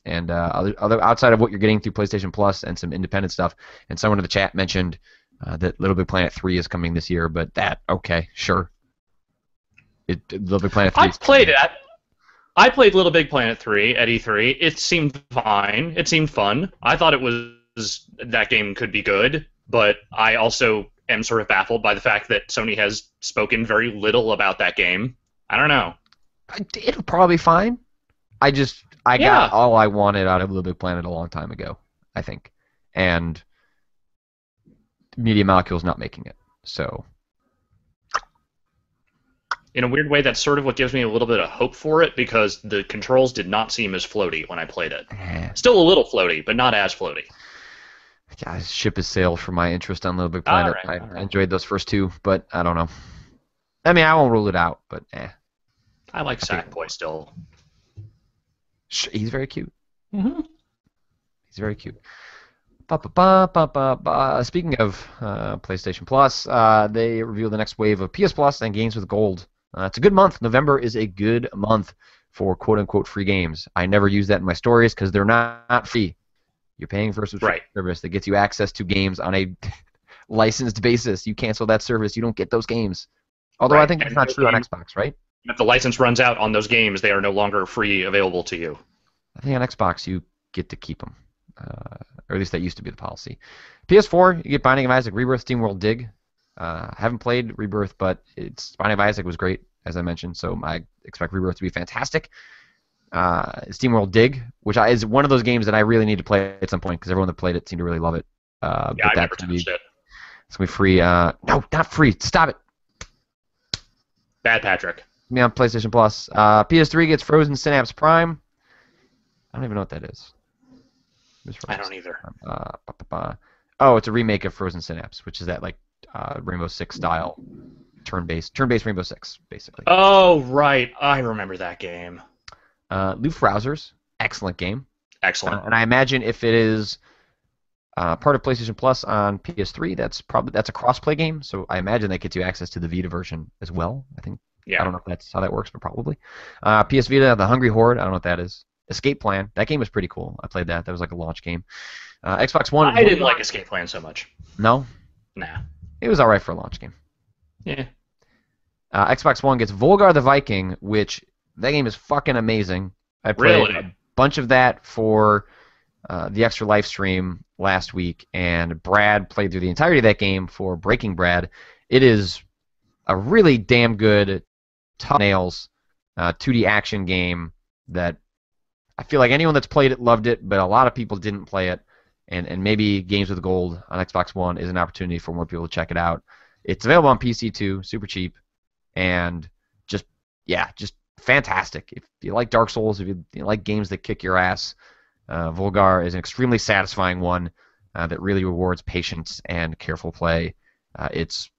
And other outside of what you're getting through PlayStation Plus and some independent stuff, and someone in the chat mentioned that Little Big Planet 3 is coming this year, but okay, sure. Little Big Planet 3. I've played it. I played Little Big Planet 3 at E3. It seemed fine. It seemed fun. I thought it was that game could be good, but I also am sort of baffled by the fact that Sony has spoken very little about that game. I don't know. It'll probably be fine. I Yeah. got all I wanted out of Little Big Planet a long time ago, I think. And Media Molecule's not making it. So In a weird way, that's sort of what gives me a little bit of hope for it, because the controls did not seem as floaty when I played it. Still a little floaty, but not as floaty. yeah, ship has sailed for my interest on Little Big Planet. All right. I enjoyed those first two, but I don't know. I mean, I won't rule it out, but I like Sackboy still. He's very cute. Mm-hmm. He's very cute. Speaking of PlayStation Plus, they revealed the next wave of PS Plus and games with gold. It's a good month. November is a good month for quote-unquote free games. I never use that in my stories because they're not free. You're paying for a subscription service that gets you access to games on a licensed basis. You cancel that service, you don't get those games. Although I think that's not true on Xbox, right? If the license runs out on those games, they are no longer free available to you. I think on Xbox you get to keep them. Or at least that used to be the policy. PS4, you get Binding of Isaac, Rebirth, SteamWorld Dig. Haven't played Rebirth, but Binding of Isaac was great, as I mentioned, so I expect Rebirth to be fantastic. SteamWorld Dig, which is one of those games that I really need to play at some point, because everyone that played it seemed to really love it. Yeah, I've never touched it. It's going to be free. No, not free. Stop it. Bad Patrick. Me on PlayStation Plus. PS3 gets Frozen Synapse Prime. I don't even know what that is. I don't either. Oh, it's a remake of Frozen Synapse, which is that like Rainbow Six style turn-based Rainbow Six, basically. Oh, right. I remember that game. Loof Rousers, excellent game. Excellent. And I imagine if it is part of PlayStation Plus on PS3, that's a cross-play game. So I imagine that gets you access to the Vita version as well. I think. Yeah. I don't know if that's how that works, but probably. PS Vita, The Hungry Horde. I don't know what that is. Escape Plan. That game was pretty cool. I played that. That was like a launch game. Xbox One. I didn't like Escape Plan so much. No? Nah. It was alright for a launch game. Yeah. Xbox One gets Volgar the Viking, which that game is fucking amazing. I played a bunch of that for the Extra Life stream last week, and Brad played through the entirety of that game for Breaking Brad. It is a really damn good, tough nails 2D action game that I feel like anyone that's played it loved it, but a lot of people didn't play it, and maybe Games with Gold on Xbox One is an opportunity for more people to check it out. It's available on PC too, super cheap, and just fantastic. If you like Dark Souls, if you like games that kick your ass, Volgar is an extremely satisfying one that really rewards patience and careful play. It's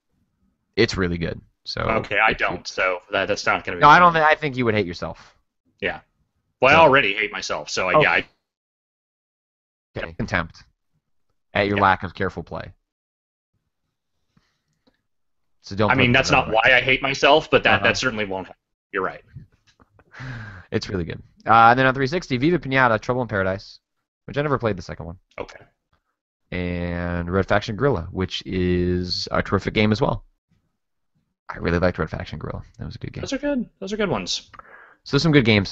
really good. So okay, I don't. So that's not going to be. No, I don't. I think you would hate yourself. Yeah. Well, I already hate myself, so yeah. Contempt at your lack of careful play. So don't. I mean, that's not why I hate myself, but that certainly won't happen. You're right. It's really good. And then on 360, Viva Pinata, Trouble in Paradise, which I never played the second one. Okay. And Red Faction Guerrilla, which is a terrific game as well. I really liked Red Faction Guerrilla. That was a good game. Those are good. Those are good ones. So there's some good games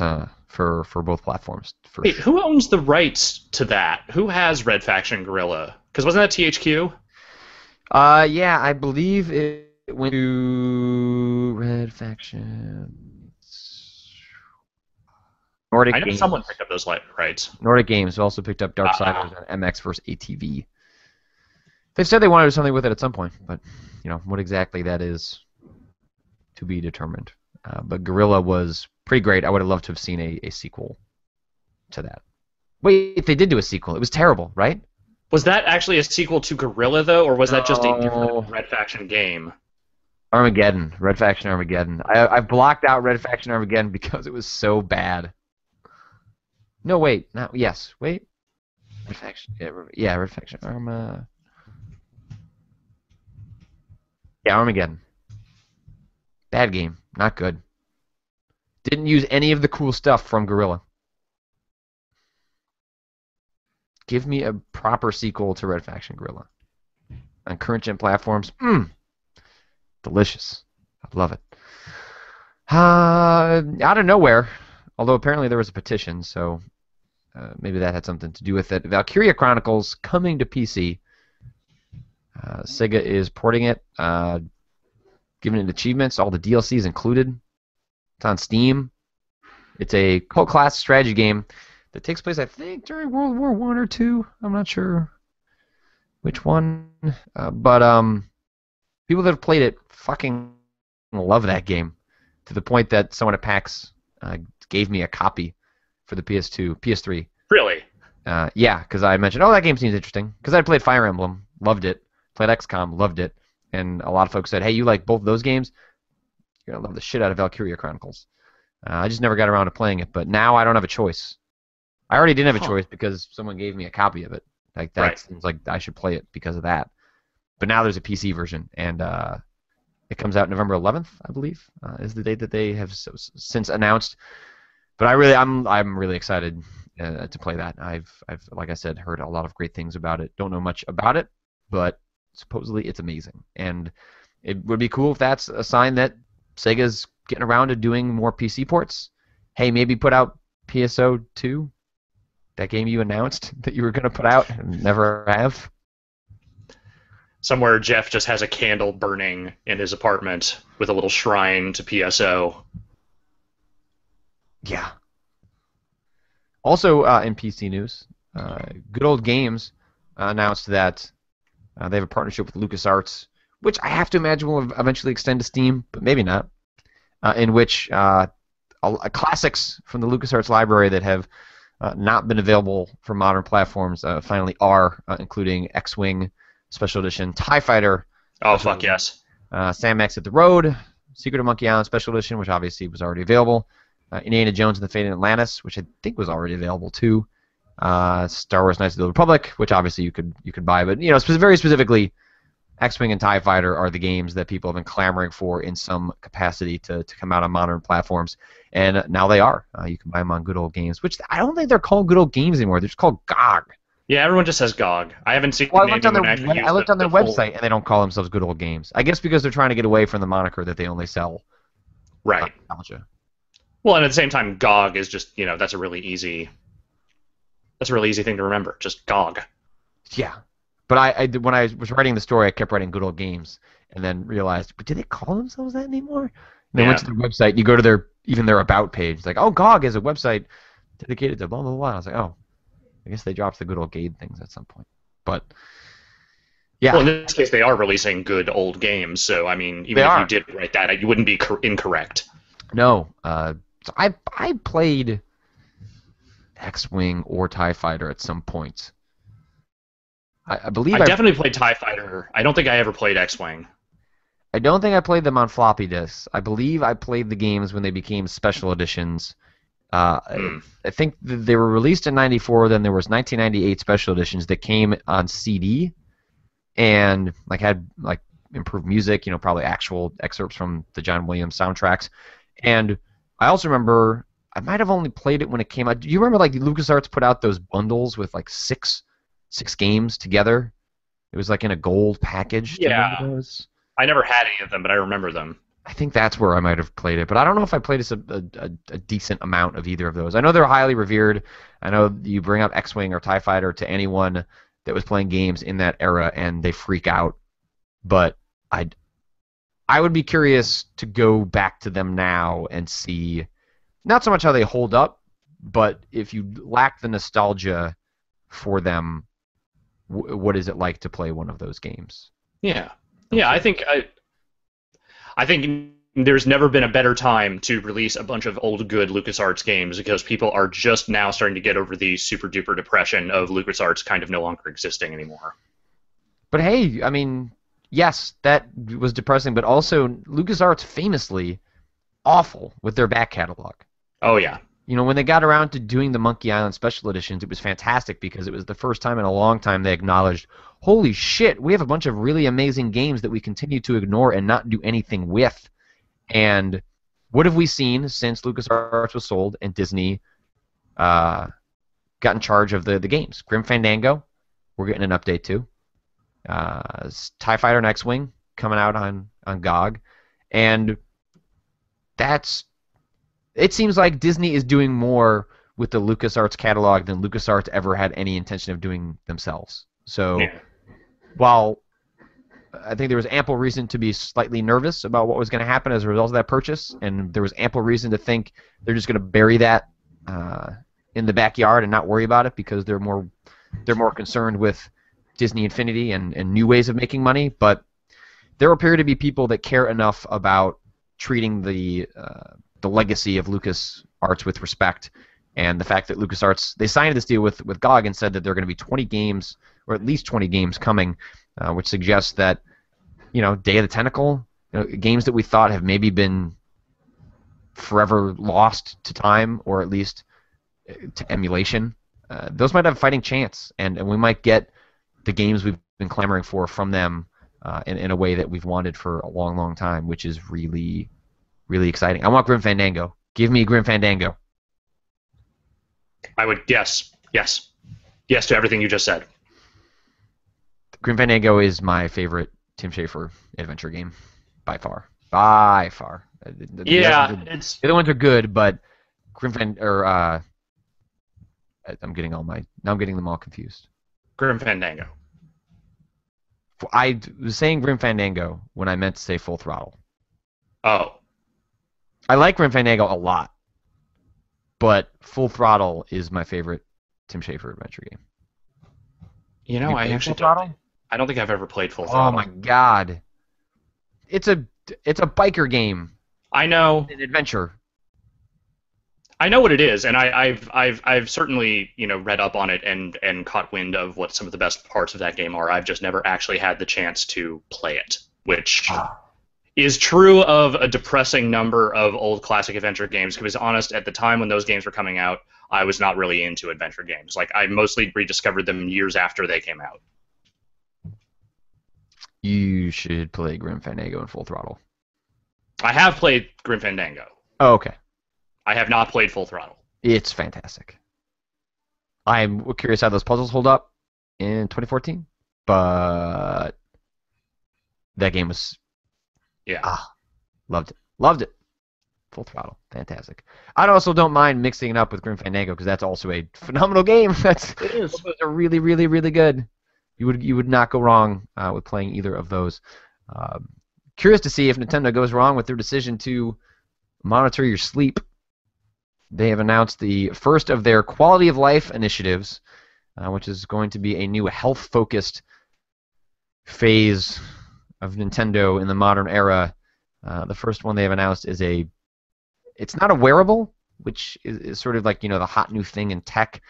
for both platforms. Wait, who owns the rights to that? Who has Red Faction Guerrilla? Because wasn't that THQ? Yeah, I believe it went to Red Faction. Nordic I know Games. someone picked up those rights. Nordic Games also picked up Darksiders and MX vs. ATV. They've said they want to do something with it at some point, but what exactly that is to be determined. But Guerrilla was pretty great. I would have loved to have seen a sequel to that. Wait, they did do a sequel. It was terrible, right? Was that actually a sequel to Guerrilla, though, or was that just a different Red Faction game? Armageddon. Red Faction Armageddon. I blocked out Red Faction Armageddon because it was so bad. No, wait. Yes. Wait. Red Faction. Yeah, Red Faction. Yeah, Armageddon. Bad game. Not good. Didn't use any of the cool stuff from Guerrilla. Give me a proper sequel to Red Faction Guerrilla. On current-gen platforms, delicious. I love it. Out of nowhere, Although apparently there was a petition, so maybe that had something to do with it. Valkyria Chronicles coming to PC. Sega is porting it, giving it achievements. All the DLCs included. It's on Steam. It's a cult class strategy game that takes place, I think, during World War I or II. I'm not sure which one. But people that have played it fucking love that game to the point that someone at PAX gave me a copy for the PS2, PS3. Really? Yeah, because I mentioned, oh, that game seems interesting. Because I played Fire Emblem, loved it. Played XCOM, loved it. And a lot of folks said, hey, you like both of those games? You're going to love the shit out of Valkyria Chronicles. I just never got around to playing it, but now I don't have a choice. I already didn't have a choice because someone gave me a copy of it. Like that seems like I should play it because of that. But now there's a PC version, and it comes out November 11th, I believe, is the date that they have since announced. But I'm really excited to play that. I've like I said, heard a lot of great things about it. Don't know much about it, but supposedly it's amazing, and it would be cool if that's a sign that Sega's getting around to doing more PC ports. Hey, maybe put out PSO 2, that game you announced that you were going to put out and never have. Somewhere Jeff just has a candle burning in his apartment with a little shrine to PSO. Yeah. Also in PC news, Good Old Games announced that they have a partnership with LucasArts, which I have to imagine will eventually extend to Steam, but maybe not, in which classics from the LucasArts library that have not been available for modern platforms finally are, including X-Wing Special Edition, TIE Fighter. Oh, fuck yes. Sam Max at the Road, Secret of Monkey Island Special Edition, which obviously was already available. Indiana Jones and the Fate of Atlantis, which I think was already available too. Star Wars Knights of the Old Republic, which obviously you could buy, but very specifically, X-Wing and TIE Fighter are the games that people have been clamoring for in some capacity to come out on modern platforms, and now they are. You can buy them on Good Old Games, which I don't think they're called Good Old Games anymore. They're just called GOG. Yeah, everyone just says GOG. I haven't seen. Well, I looked on their website, and they don't call themselves Good Old Games. I guess because they're trying to get away from the moniker that they only sell. Right. Nostalgia. Well, and at the same time, GOG is just that's a really easy thing to remember. Just GOG. Yeah. But when I was writing the story, I kept writing Good Old Games, and then realized, but do they call themselves that anymore? And then went to their website, and you go to their About page. It's like, oh, GOG is a website dedicated to blah, blah, blah. I was like, oh, I guess they dropped the Good Old Game things at some point. But, yeah. Well, in this case, they are releasing good old games, so, I mean, even if you did write that, you wouldn't be incorrect. No. So I played X-Wing or TIE Fighter at some point. I believe I definitely played TIE Fighter. I don't think I ever played X-Wing. I don't think I played them on floppy disks. I believe I played the games when they became special editions. I think they were released in '94. Then there was 1998 special editions that came on CD, and had improved music. Probably actual excerpts from the John Williams soundtracks. And I also remember I might have only played it when it came out. Do you remember LucasArts put out those bundles with six games together? It was in a gold package. Yeah. Those? I never had any of them, but I remember them. I think that's where I might have played it, but I don't know if I played a decent amount of either of those. I know they're highly revered. I know you bring up X-Wing or TIE Fighter to anyone that was playing games in that era, and they freak out. But I would be curious to go back to them now and see, not so much how they hold up, but if you lack the nostalgia for them, what is it like to play one of those games? Yeah. Yeah, I think there's never been a better time to release a bunch of old good LucasArts games because people are just now starting to get over the super duper depression of LucasArts kind of no longer existing anymore. But hey, I mean, yes, that was depressing, but also LucasArts famously awful with their back catalog. Oh yeah. When they got around to doing the Monkey Island Special Editions, it was fantastic because it was the first time in a long time they acknowledged, holy shit, we have a bunch of really amazing games that we continue to ignore and not do anything with. And what have we seen since LucasArts was sold and Disney got in charge of the games? Grim Fandango, we're getting an update to. TIE Fighter and X-Wing coming out on GOG. And that's it seems like Disney is doing more with the LucasArts catalog than LucasArts ever had any intention of doing themselves. So Yeah. while I think there was ample reason to be slightly nervous about what was going to happen as a result of that purchase, and there was ample reason to think they're just going to bury that in the backyard and not worry about it because they're more concerned with Disney Infinity and new ways of making money. But there appear to be people that care enough about treating the legacy of LucasArts with respect, and the fact that LucasArts, they signed this deal with GOG and said that there are going to be 20 games, or at least 20 games coming, which suggests that, Day of the Tentacle, games that we thought have maybe been forever lost to time, or at least to emulation, those might have a fighting chance, and we might get the games we've been clamoring for from them in a way that we've wanted for a long, long time, which is really, really exciting. I want Grim Fandango. Give me Grim Fandango. I would yes to everything you just said. Grim Fandango is my favorite Tim Schafer adventure game, by far. By far. The other ones are good, but Grim Fandango. I'm getting them all confused. Grim Fandango. I was saying Grim Fandango when I meant to say Full Throttle. Oh. I like Grim Fandango a lot, but Full Throttle is my favorite Tim Schafer adventure game. I actually I don't think I've ever played Full Throttle. Oh my god. It's a biker game. I know. An adventure. I know what it is, and I've certainly read up on it and caught wind of what some of the best parts of that game are. I've just never actually had the chance to play it, which is true of a depressing number of old classic adventure games. To be honest, at the time when those games were coming out, I was not really into adventure games. Like, I mostly rediscovered them years after they came out. You should play Grim Fandango and Full Throttle. I have played Grim Fandango. Oh, okay. I have not played Full Throttle. It's fantastic. I'm curious how those puzzles hold up in 2014, but that game was... Yeah. Loved it. Full Throttle. Fantastic. I also don't mind mixing it up with Grim Fandango because that's also a phenomenal game. It is. Those are really, really, really good. You would not go wrong with playing either of those. Curious to see if Nintendo goes wrong with their decision to monitor your sleep. They have announced the first of their quality of life initiatives, which is going to be a new health-focused phase of Nintendo in the modern era. The first one they have announced is it's not a wearable, which is sort of like, the hot new thing in tech,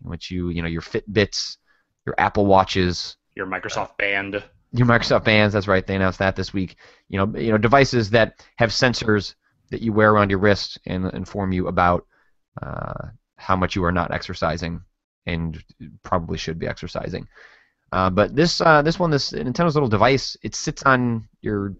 in which your Fitbits, your Apple Watches, your Microsoft Band. Your Microsoft Bands, that's right, they announced that this week. Devices that have sensors that you wear around your wrist and inform you about how much you are not exercising and probably should be exercising. But this Nintendo's little device, it sits on your,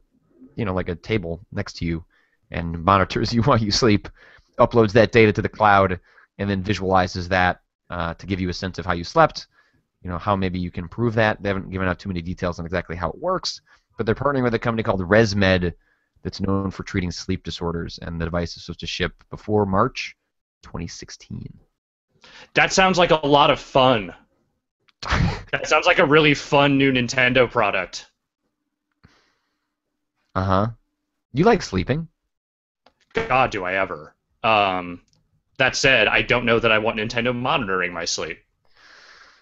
like a table next to you and monitors you while you sleep, uploads that data to the cloud, and then visualizes that to give you a sense of how you slept, how maybe you can improve that. They haven't given out too many details on exactly how it works, but they're partnering with a company called ResMed that's known for treating sleep disorders, and the device is supposed to ship before March 2016. That sounds like a lot of fun. That sounds like a really fun new Nintendo product. Uh-huh. You like sleeping? God, do I ever. That said, I don't know that I want Nintendo monitoring my sleep.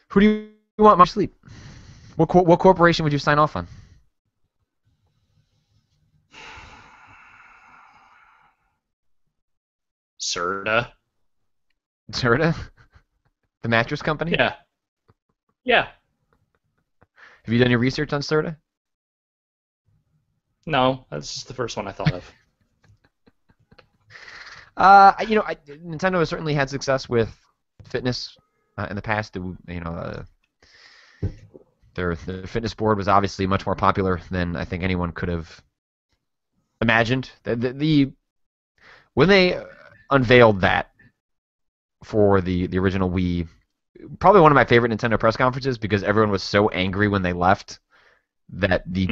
Who do you want my sleep? What corporation would you sign off on? Serta. Serta? The mattress company? Yeah. Yeah. Have you done your research on Serta? No, that's just the first one I thought of. Nintendo has certainly had success with fitness in the past. Their fitness board was obviously much more popular than I think anyone could have imagined. When they unveiled that for the original Wii, probably one of my favorite Nintendo press conferences because everyone was so angry when they left that the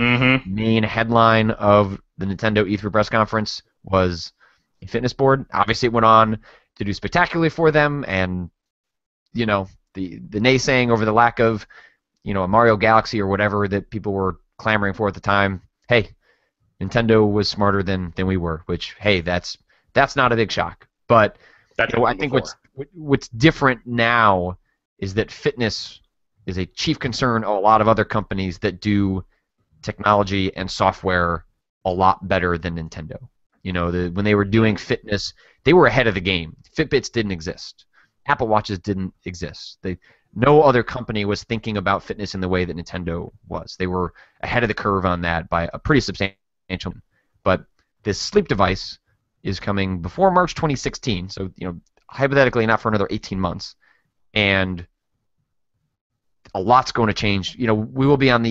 main headline of the Nintendo E3 press conference was a fitness board. Obviously, it went on to do spectacularly for them, and you know, the naysaying over the lack of, you know, a Mario Galaxy or whatever that people were clamoring for at the time. Hey, Nintendo was smarter than we were, which, hey, that's not a big shock. But That you know, I think what's different now is that fitness is a chief concern of a lot of other companies that do technology and software a lot better than Nintendo. You know, when they were doing fitness, they were ahead of the game. Fitbits didn't exist. Apple Watches didn't exist. No other company was thinking about fitness in the way that Nintendo was. They were ahead of the curve on that by a pretty substantial. But this sleep device is coming before March 2016, so you know, hypothetically not for another 18 months, and a lot's going to change. You know, we will be on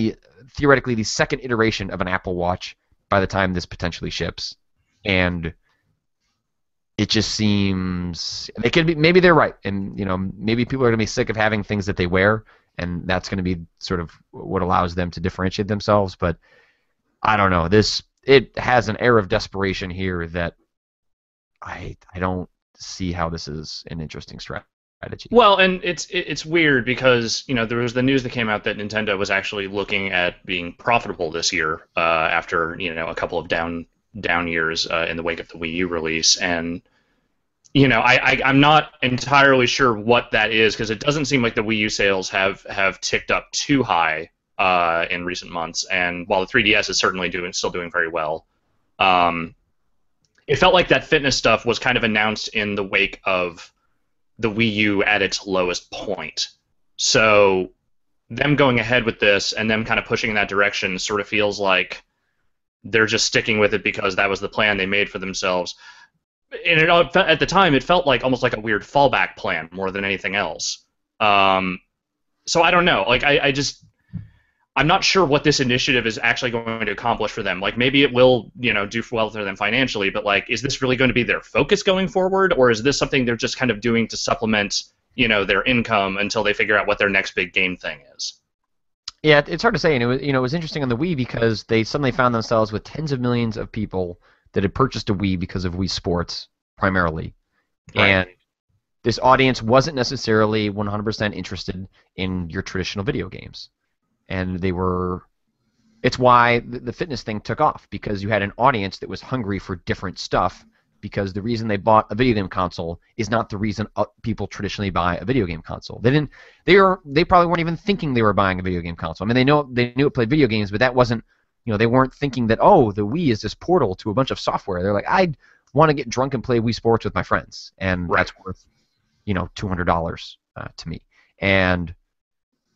theoretically the second iteration of an Apple Watch by the time this potentially ships, and it just seems they could be. Maybe they're right, and you know, maybe people are going to be sick of having things that they wear, and that's going to be sort of what allows them to differentiate themselves. But I don't know. It has an air of desperation here that I don't see how this is an interesting strategy. Well, and it's weird because, you know, there was the news that came out that Nintendo was actually looking at being profitable this year after, you know, a couple of down years in the wake of the Wii U release, and you know, I'm not entirely sure what that is, because it doesn't seem like the Wii U sales have ticked up too high in recent months, and while the 3DS is certainly still doing very well, it felt like that fitness stuff was kind of announced in the wake of the Wii U at its lowest point. So them going ahead with this and them kind of pushing in that direction sort of feels like they're just sticking with it because that was the plan they made for themselves. And at the time, it felt like almost like a weird fallback plan more than anything else. So I don't know. Like I'm not sure what this initiative is actually going to accomplish for them. Like, maybe it will, you know, do well for them financially, but like, is this really going to be their focus going forward, or is this something they're just kind of doing to supplement, you know, their income until they figure out what their next big game thing is? Yeah, it's hard to say. And it was interesting on the Wii because they suddenly found themselves with tens of millions of people that had purchased a Wii because of Wii Sports primarily, Right. and this audience wasn't necessarily 100% interested in your traditional video games. And it's why the fitness thing took off, because you had an audience that was hungry for different stuff, because the reason they bought a video game console is not the reason people traditionally buy a video game console. They probably weren't even thinking they were buying a video game console. I mean, they knew it played video games, but that wasn't, you know, they weren't thinking that, oh, the Wii is this portal to a bunch of software. They're like, I want to get drunk and play Wii Sports with my friends, and that's worth, you know, $200 to me. And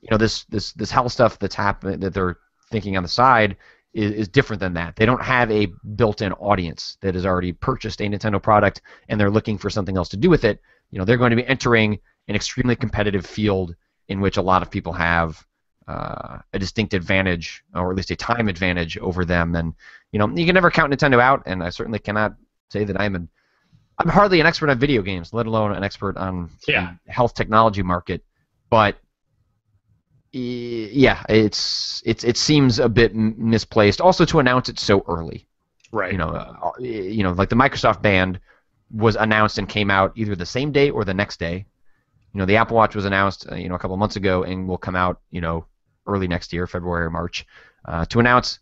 you know, this health stuff that's happening that they're thinking on the side is different than that. They don't have a built-in audience that has already purchased a Nintendo product and they're looking for something else to do with it. You know, they're going to be entering an extremely competitive field in which a lot of people have a distinct advantage, or at least a time advantage over them. And you know, you can never count Nintendo out, and I certainly cannot say that I'm hardly an expert on video games, let alone an expert on the health technology market, but yeah, it seems a bit misplaced. Also, to announce it so early, right? You know, like the Microsoft Band was announced and came out either the same day or the next day. You know, the Apple Watch was announced, you know, a couple of months ago and will come out, you know, early next year, February or March, to announce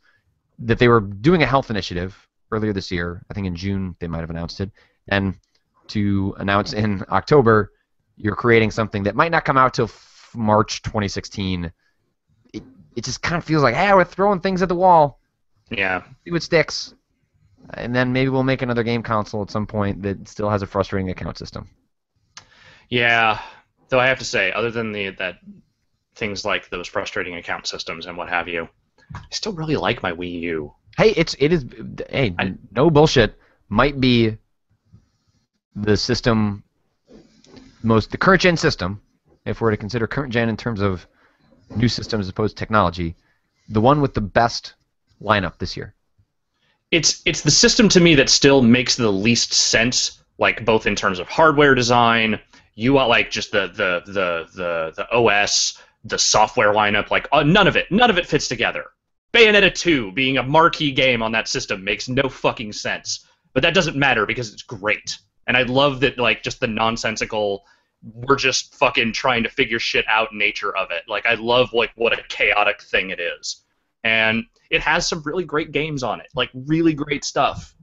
that they were doing a health initiative earlier this year. I think in June they might have announced it, and to announce in October you're creating something that might not come out till March 2016. It just kind of feels like, hey, we're throwing things at the wall. Yeah. See what sticks. And then maybe we'll make another game console at some point that still has a frustrating account system. Yeah. Though I have to say, other than that things like those frustrating account systems and what have you, I still really like my Wii U. Hey, it is. Hey, no bullshit. Might be the system, the current gen system, if we're to consider current gen in terms of new systems as opposed to technology, the one with the best lineup this year. It's the system to me that still makes the least sense, like both in terms of hardware design, UI, like just the OS, the software lineup, like none of it fits together. Bayonetta 2 being a marquee game on that system makes no fucking sense. But that doesn't matter because it's great. And I love that, like, just the nonsensical, we're just fucking trying to figure shit out nature of it. Like, I love, like, what a chaotic thing it is. And it has some really great games on it, like, really great stuff.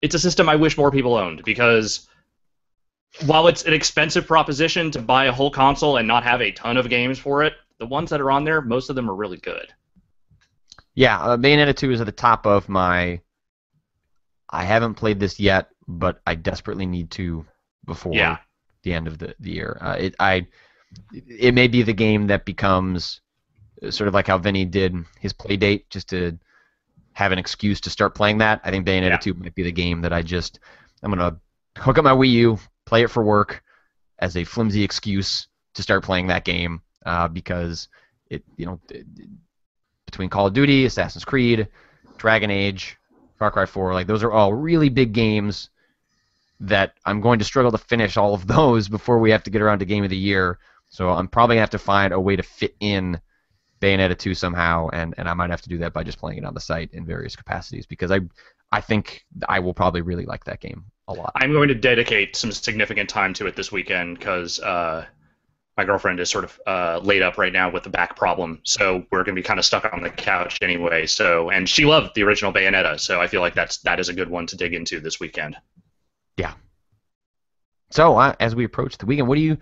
It's a system I wish more people owned, because while it's an expensive proposition to buy a whole console and not have a ton of games for it, the ones that are on there, most of them are really good. Yeah, Bayonetta 2 is at the top of my... I haven't played this yet, but I desperately need to before the end of the year. It may be the game that becomes sort of like how Vinny did his play date, just to have an excuse to start playing that. I think Bayonetta 2 might be the game that I'm going to hook up my Wii U, play it for work as a flimsy excuse to start playing that game, because between Call of Duty, Assassin's Creed, Dragon Age, Far Cry 4, like, those are all really big games that I'm going to struggle to finish all of those before we have to get around to Game of the Year. So I'm probably going to have to find a way to fit in Bayonetta 2 somehow, and I might have to do that by just playing it on the site in various capacities, because I think I will probably really like that game a lot. I'm going to dedicate some significant time to it this weekend, because my girlfriend is sort of laid up right now with a back problem, so we're going to be kind of stuck on the couch anyway. So, and she loved the original Bayonetta, so I feel like that is a good one to dig into this weekend. Yeah. So as we approach the weekend, do you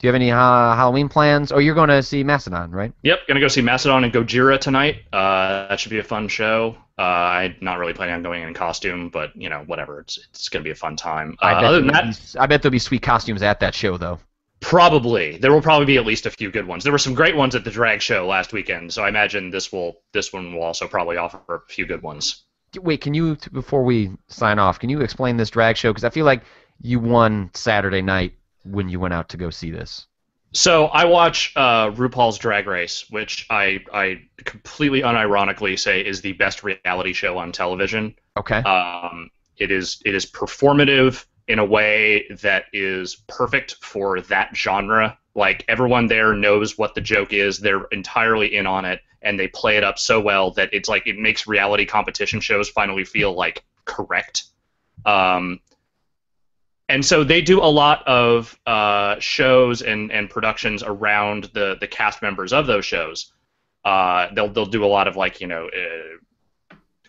have any Halloween plans? Oh, you're going to see Mastodon, right? Yep, going to go see Mastodon and Gojira tonight. That should be a fun show. I'm not really planning on going in costume, but whatever. It's going to be a fun time. Other than that, I bet there'll be sweet costumes at that show, though. Probably. There will probably be at least a few good ones. There were some great ones at the drag show last weekend, so I imagine this one will also probably offer a few good ones. Wait, can you, before we sign off, can you explain this drag show? Because I feel like you won Saturday night when you went out to go see this. So I watch RuPaul's Drag Race, which I completely unironically say is the best reality show on television. Okay. It is performative in a way that is perfect for that genre. Like, everyone there knows what the joke is. They're entirely in on it, and they play it up so well that it's like it makes reality competition shows finally feel like correct. And so they do a lot of shows and productions around the cast members of those shows. They'll do a lot of, like,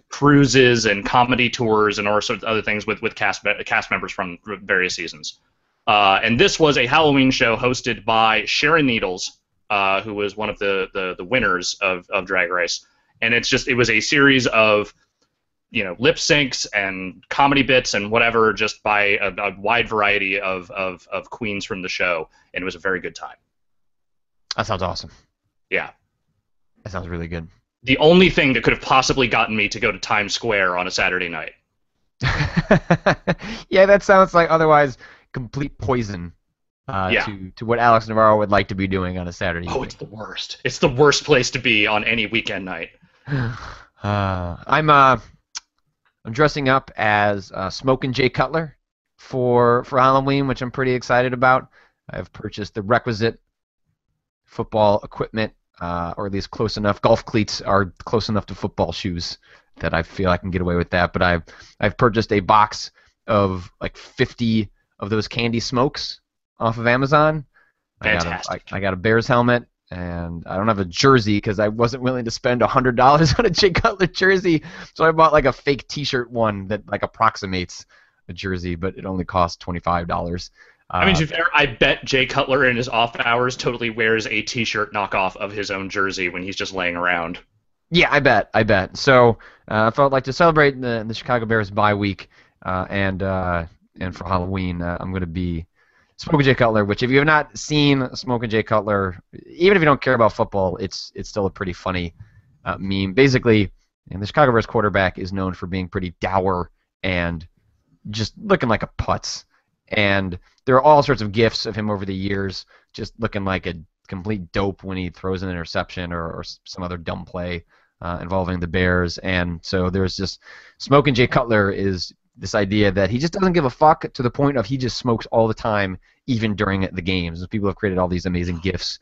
cruises and comedy tours and all sorts of other things with cast members from various seasons. And this was a Halloween show hosted by Sharon Needles, who was one of the winners of Drag Race. And it was a series of lip syncs and comedy bits and whatever, just by a wide variety of queens from the show, and it was a very good time. That sounds awesome. Yeah. That sounds really good. The only thing that could have possibly gotten me to go to Times Square on a Saturday night. Yeah, that sounds like otherwise complete poison to what Alex Navarro would like to be doing on a Saturday evening. It's the worst. It's the worst place to be on any weekend night. I'm dressing up as Smokin' Jay Cutler for Halloween, which I'm pretty excited about. I've purchased the requisite football equipment, or at least close enough. Golf cleats are close enough to football shoes that I feel I can get away with that. But I've purchased a box of like 50 of those candy smokes off of Amazon. Fantastic. I got a Bears helmet, and I don't have a jersey because I wasn't willing to spend $100 on a Jay Cutler jersey, so I bought like a fake T-shirt one that like approximates a jersey, but it only cost $25. I mean, to be fair, I bet Jay Cutler in his off hours totally wears a T-shirt knockoff of his own jersey when he's just laying around. Yeah, I bet. So I felt like to celebrate the Chicago Bears bye week, and for Halloween, I'm going to be Smokin' Jay Cutler, which if you have not seen Smokin' Jay Cutler, even if you don't care about football, it's still a pretty funny meme. Basically, the Chicago Bears quarterback is known for being pretty dour and just looking like a putz. And there are all sorts of gifs of him over the years just looking like a complete dope when he throws an interception or some other dumb play involving the Bears. And so there's just Smokin' Jay Cutler is this idea that he just doesn't give a fuck to the point of he just smokes all the time, even during the games. And people have created all these amazing gifs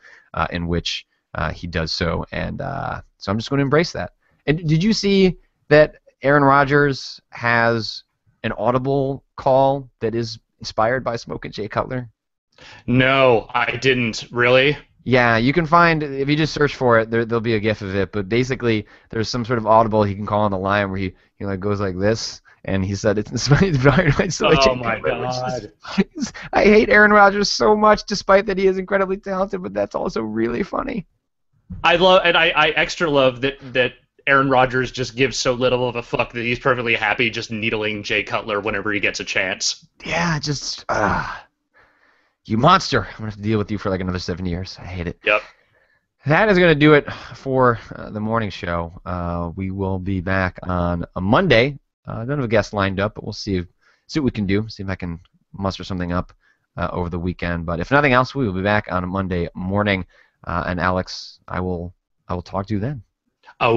in which he does so. And so I'm just going to embrace that. And did you see that Aaron Rodgers has an Audible call that is inspired by Smoke and Jay Cutler? No, I didn't. Really? Yeah, you can find, if you just search for it, there'll be a GIF of it. But basically, there's some sort of audible he can call on the line where he like goes like this, and he said it's inspired by Smoke and Jay Oh my Cutler, god. I hate Aaron Rodgers so much, despite that he is incredibly talented, but that's also really funny. I extra love that Aaron Rodgers just gives so little of a fuck that he's perfectly happy just needling Jay Cutler whenever he gets a chance. Yeah, just you monster. I'm gonna have to deal with you for like another 7 years. I hate it. Yep. That is gonna do it for the morning show. We will be back on a Monday. I don't have a guest lined up, but we'll see what we can do. See if I can muster something up over the weekend. But if nothing else, we will be back on a Monday morning. And Alex, I will talk to you then. Ooh.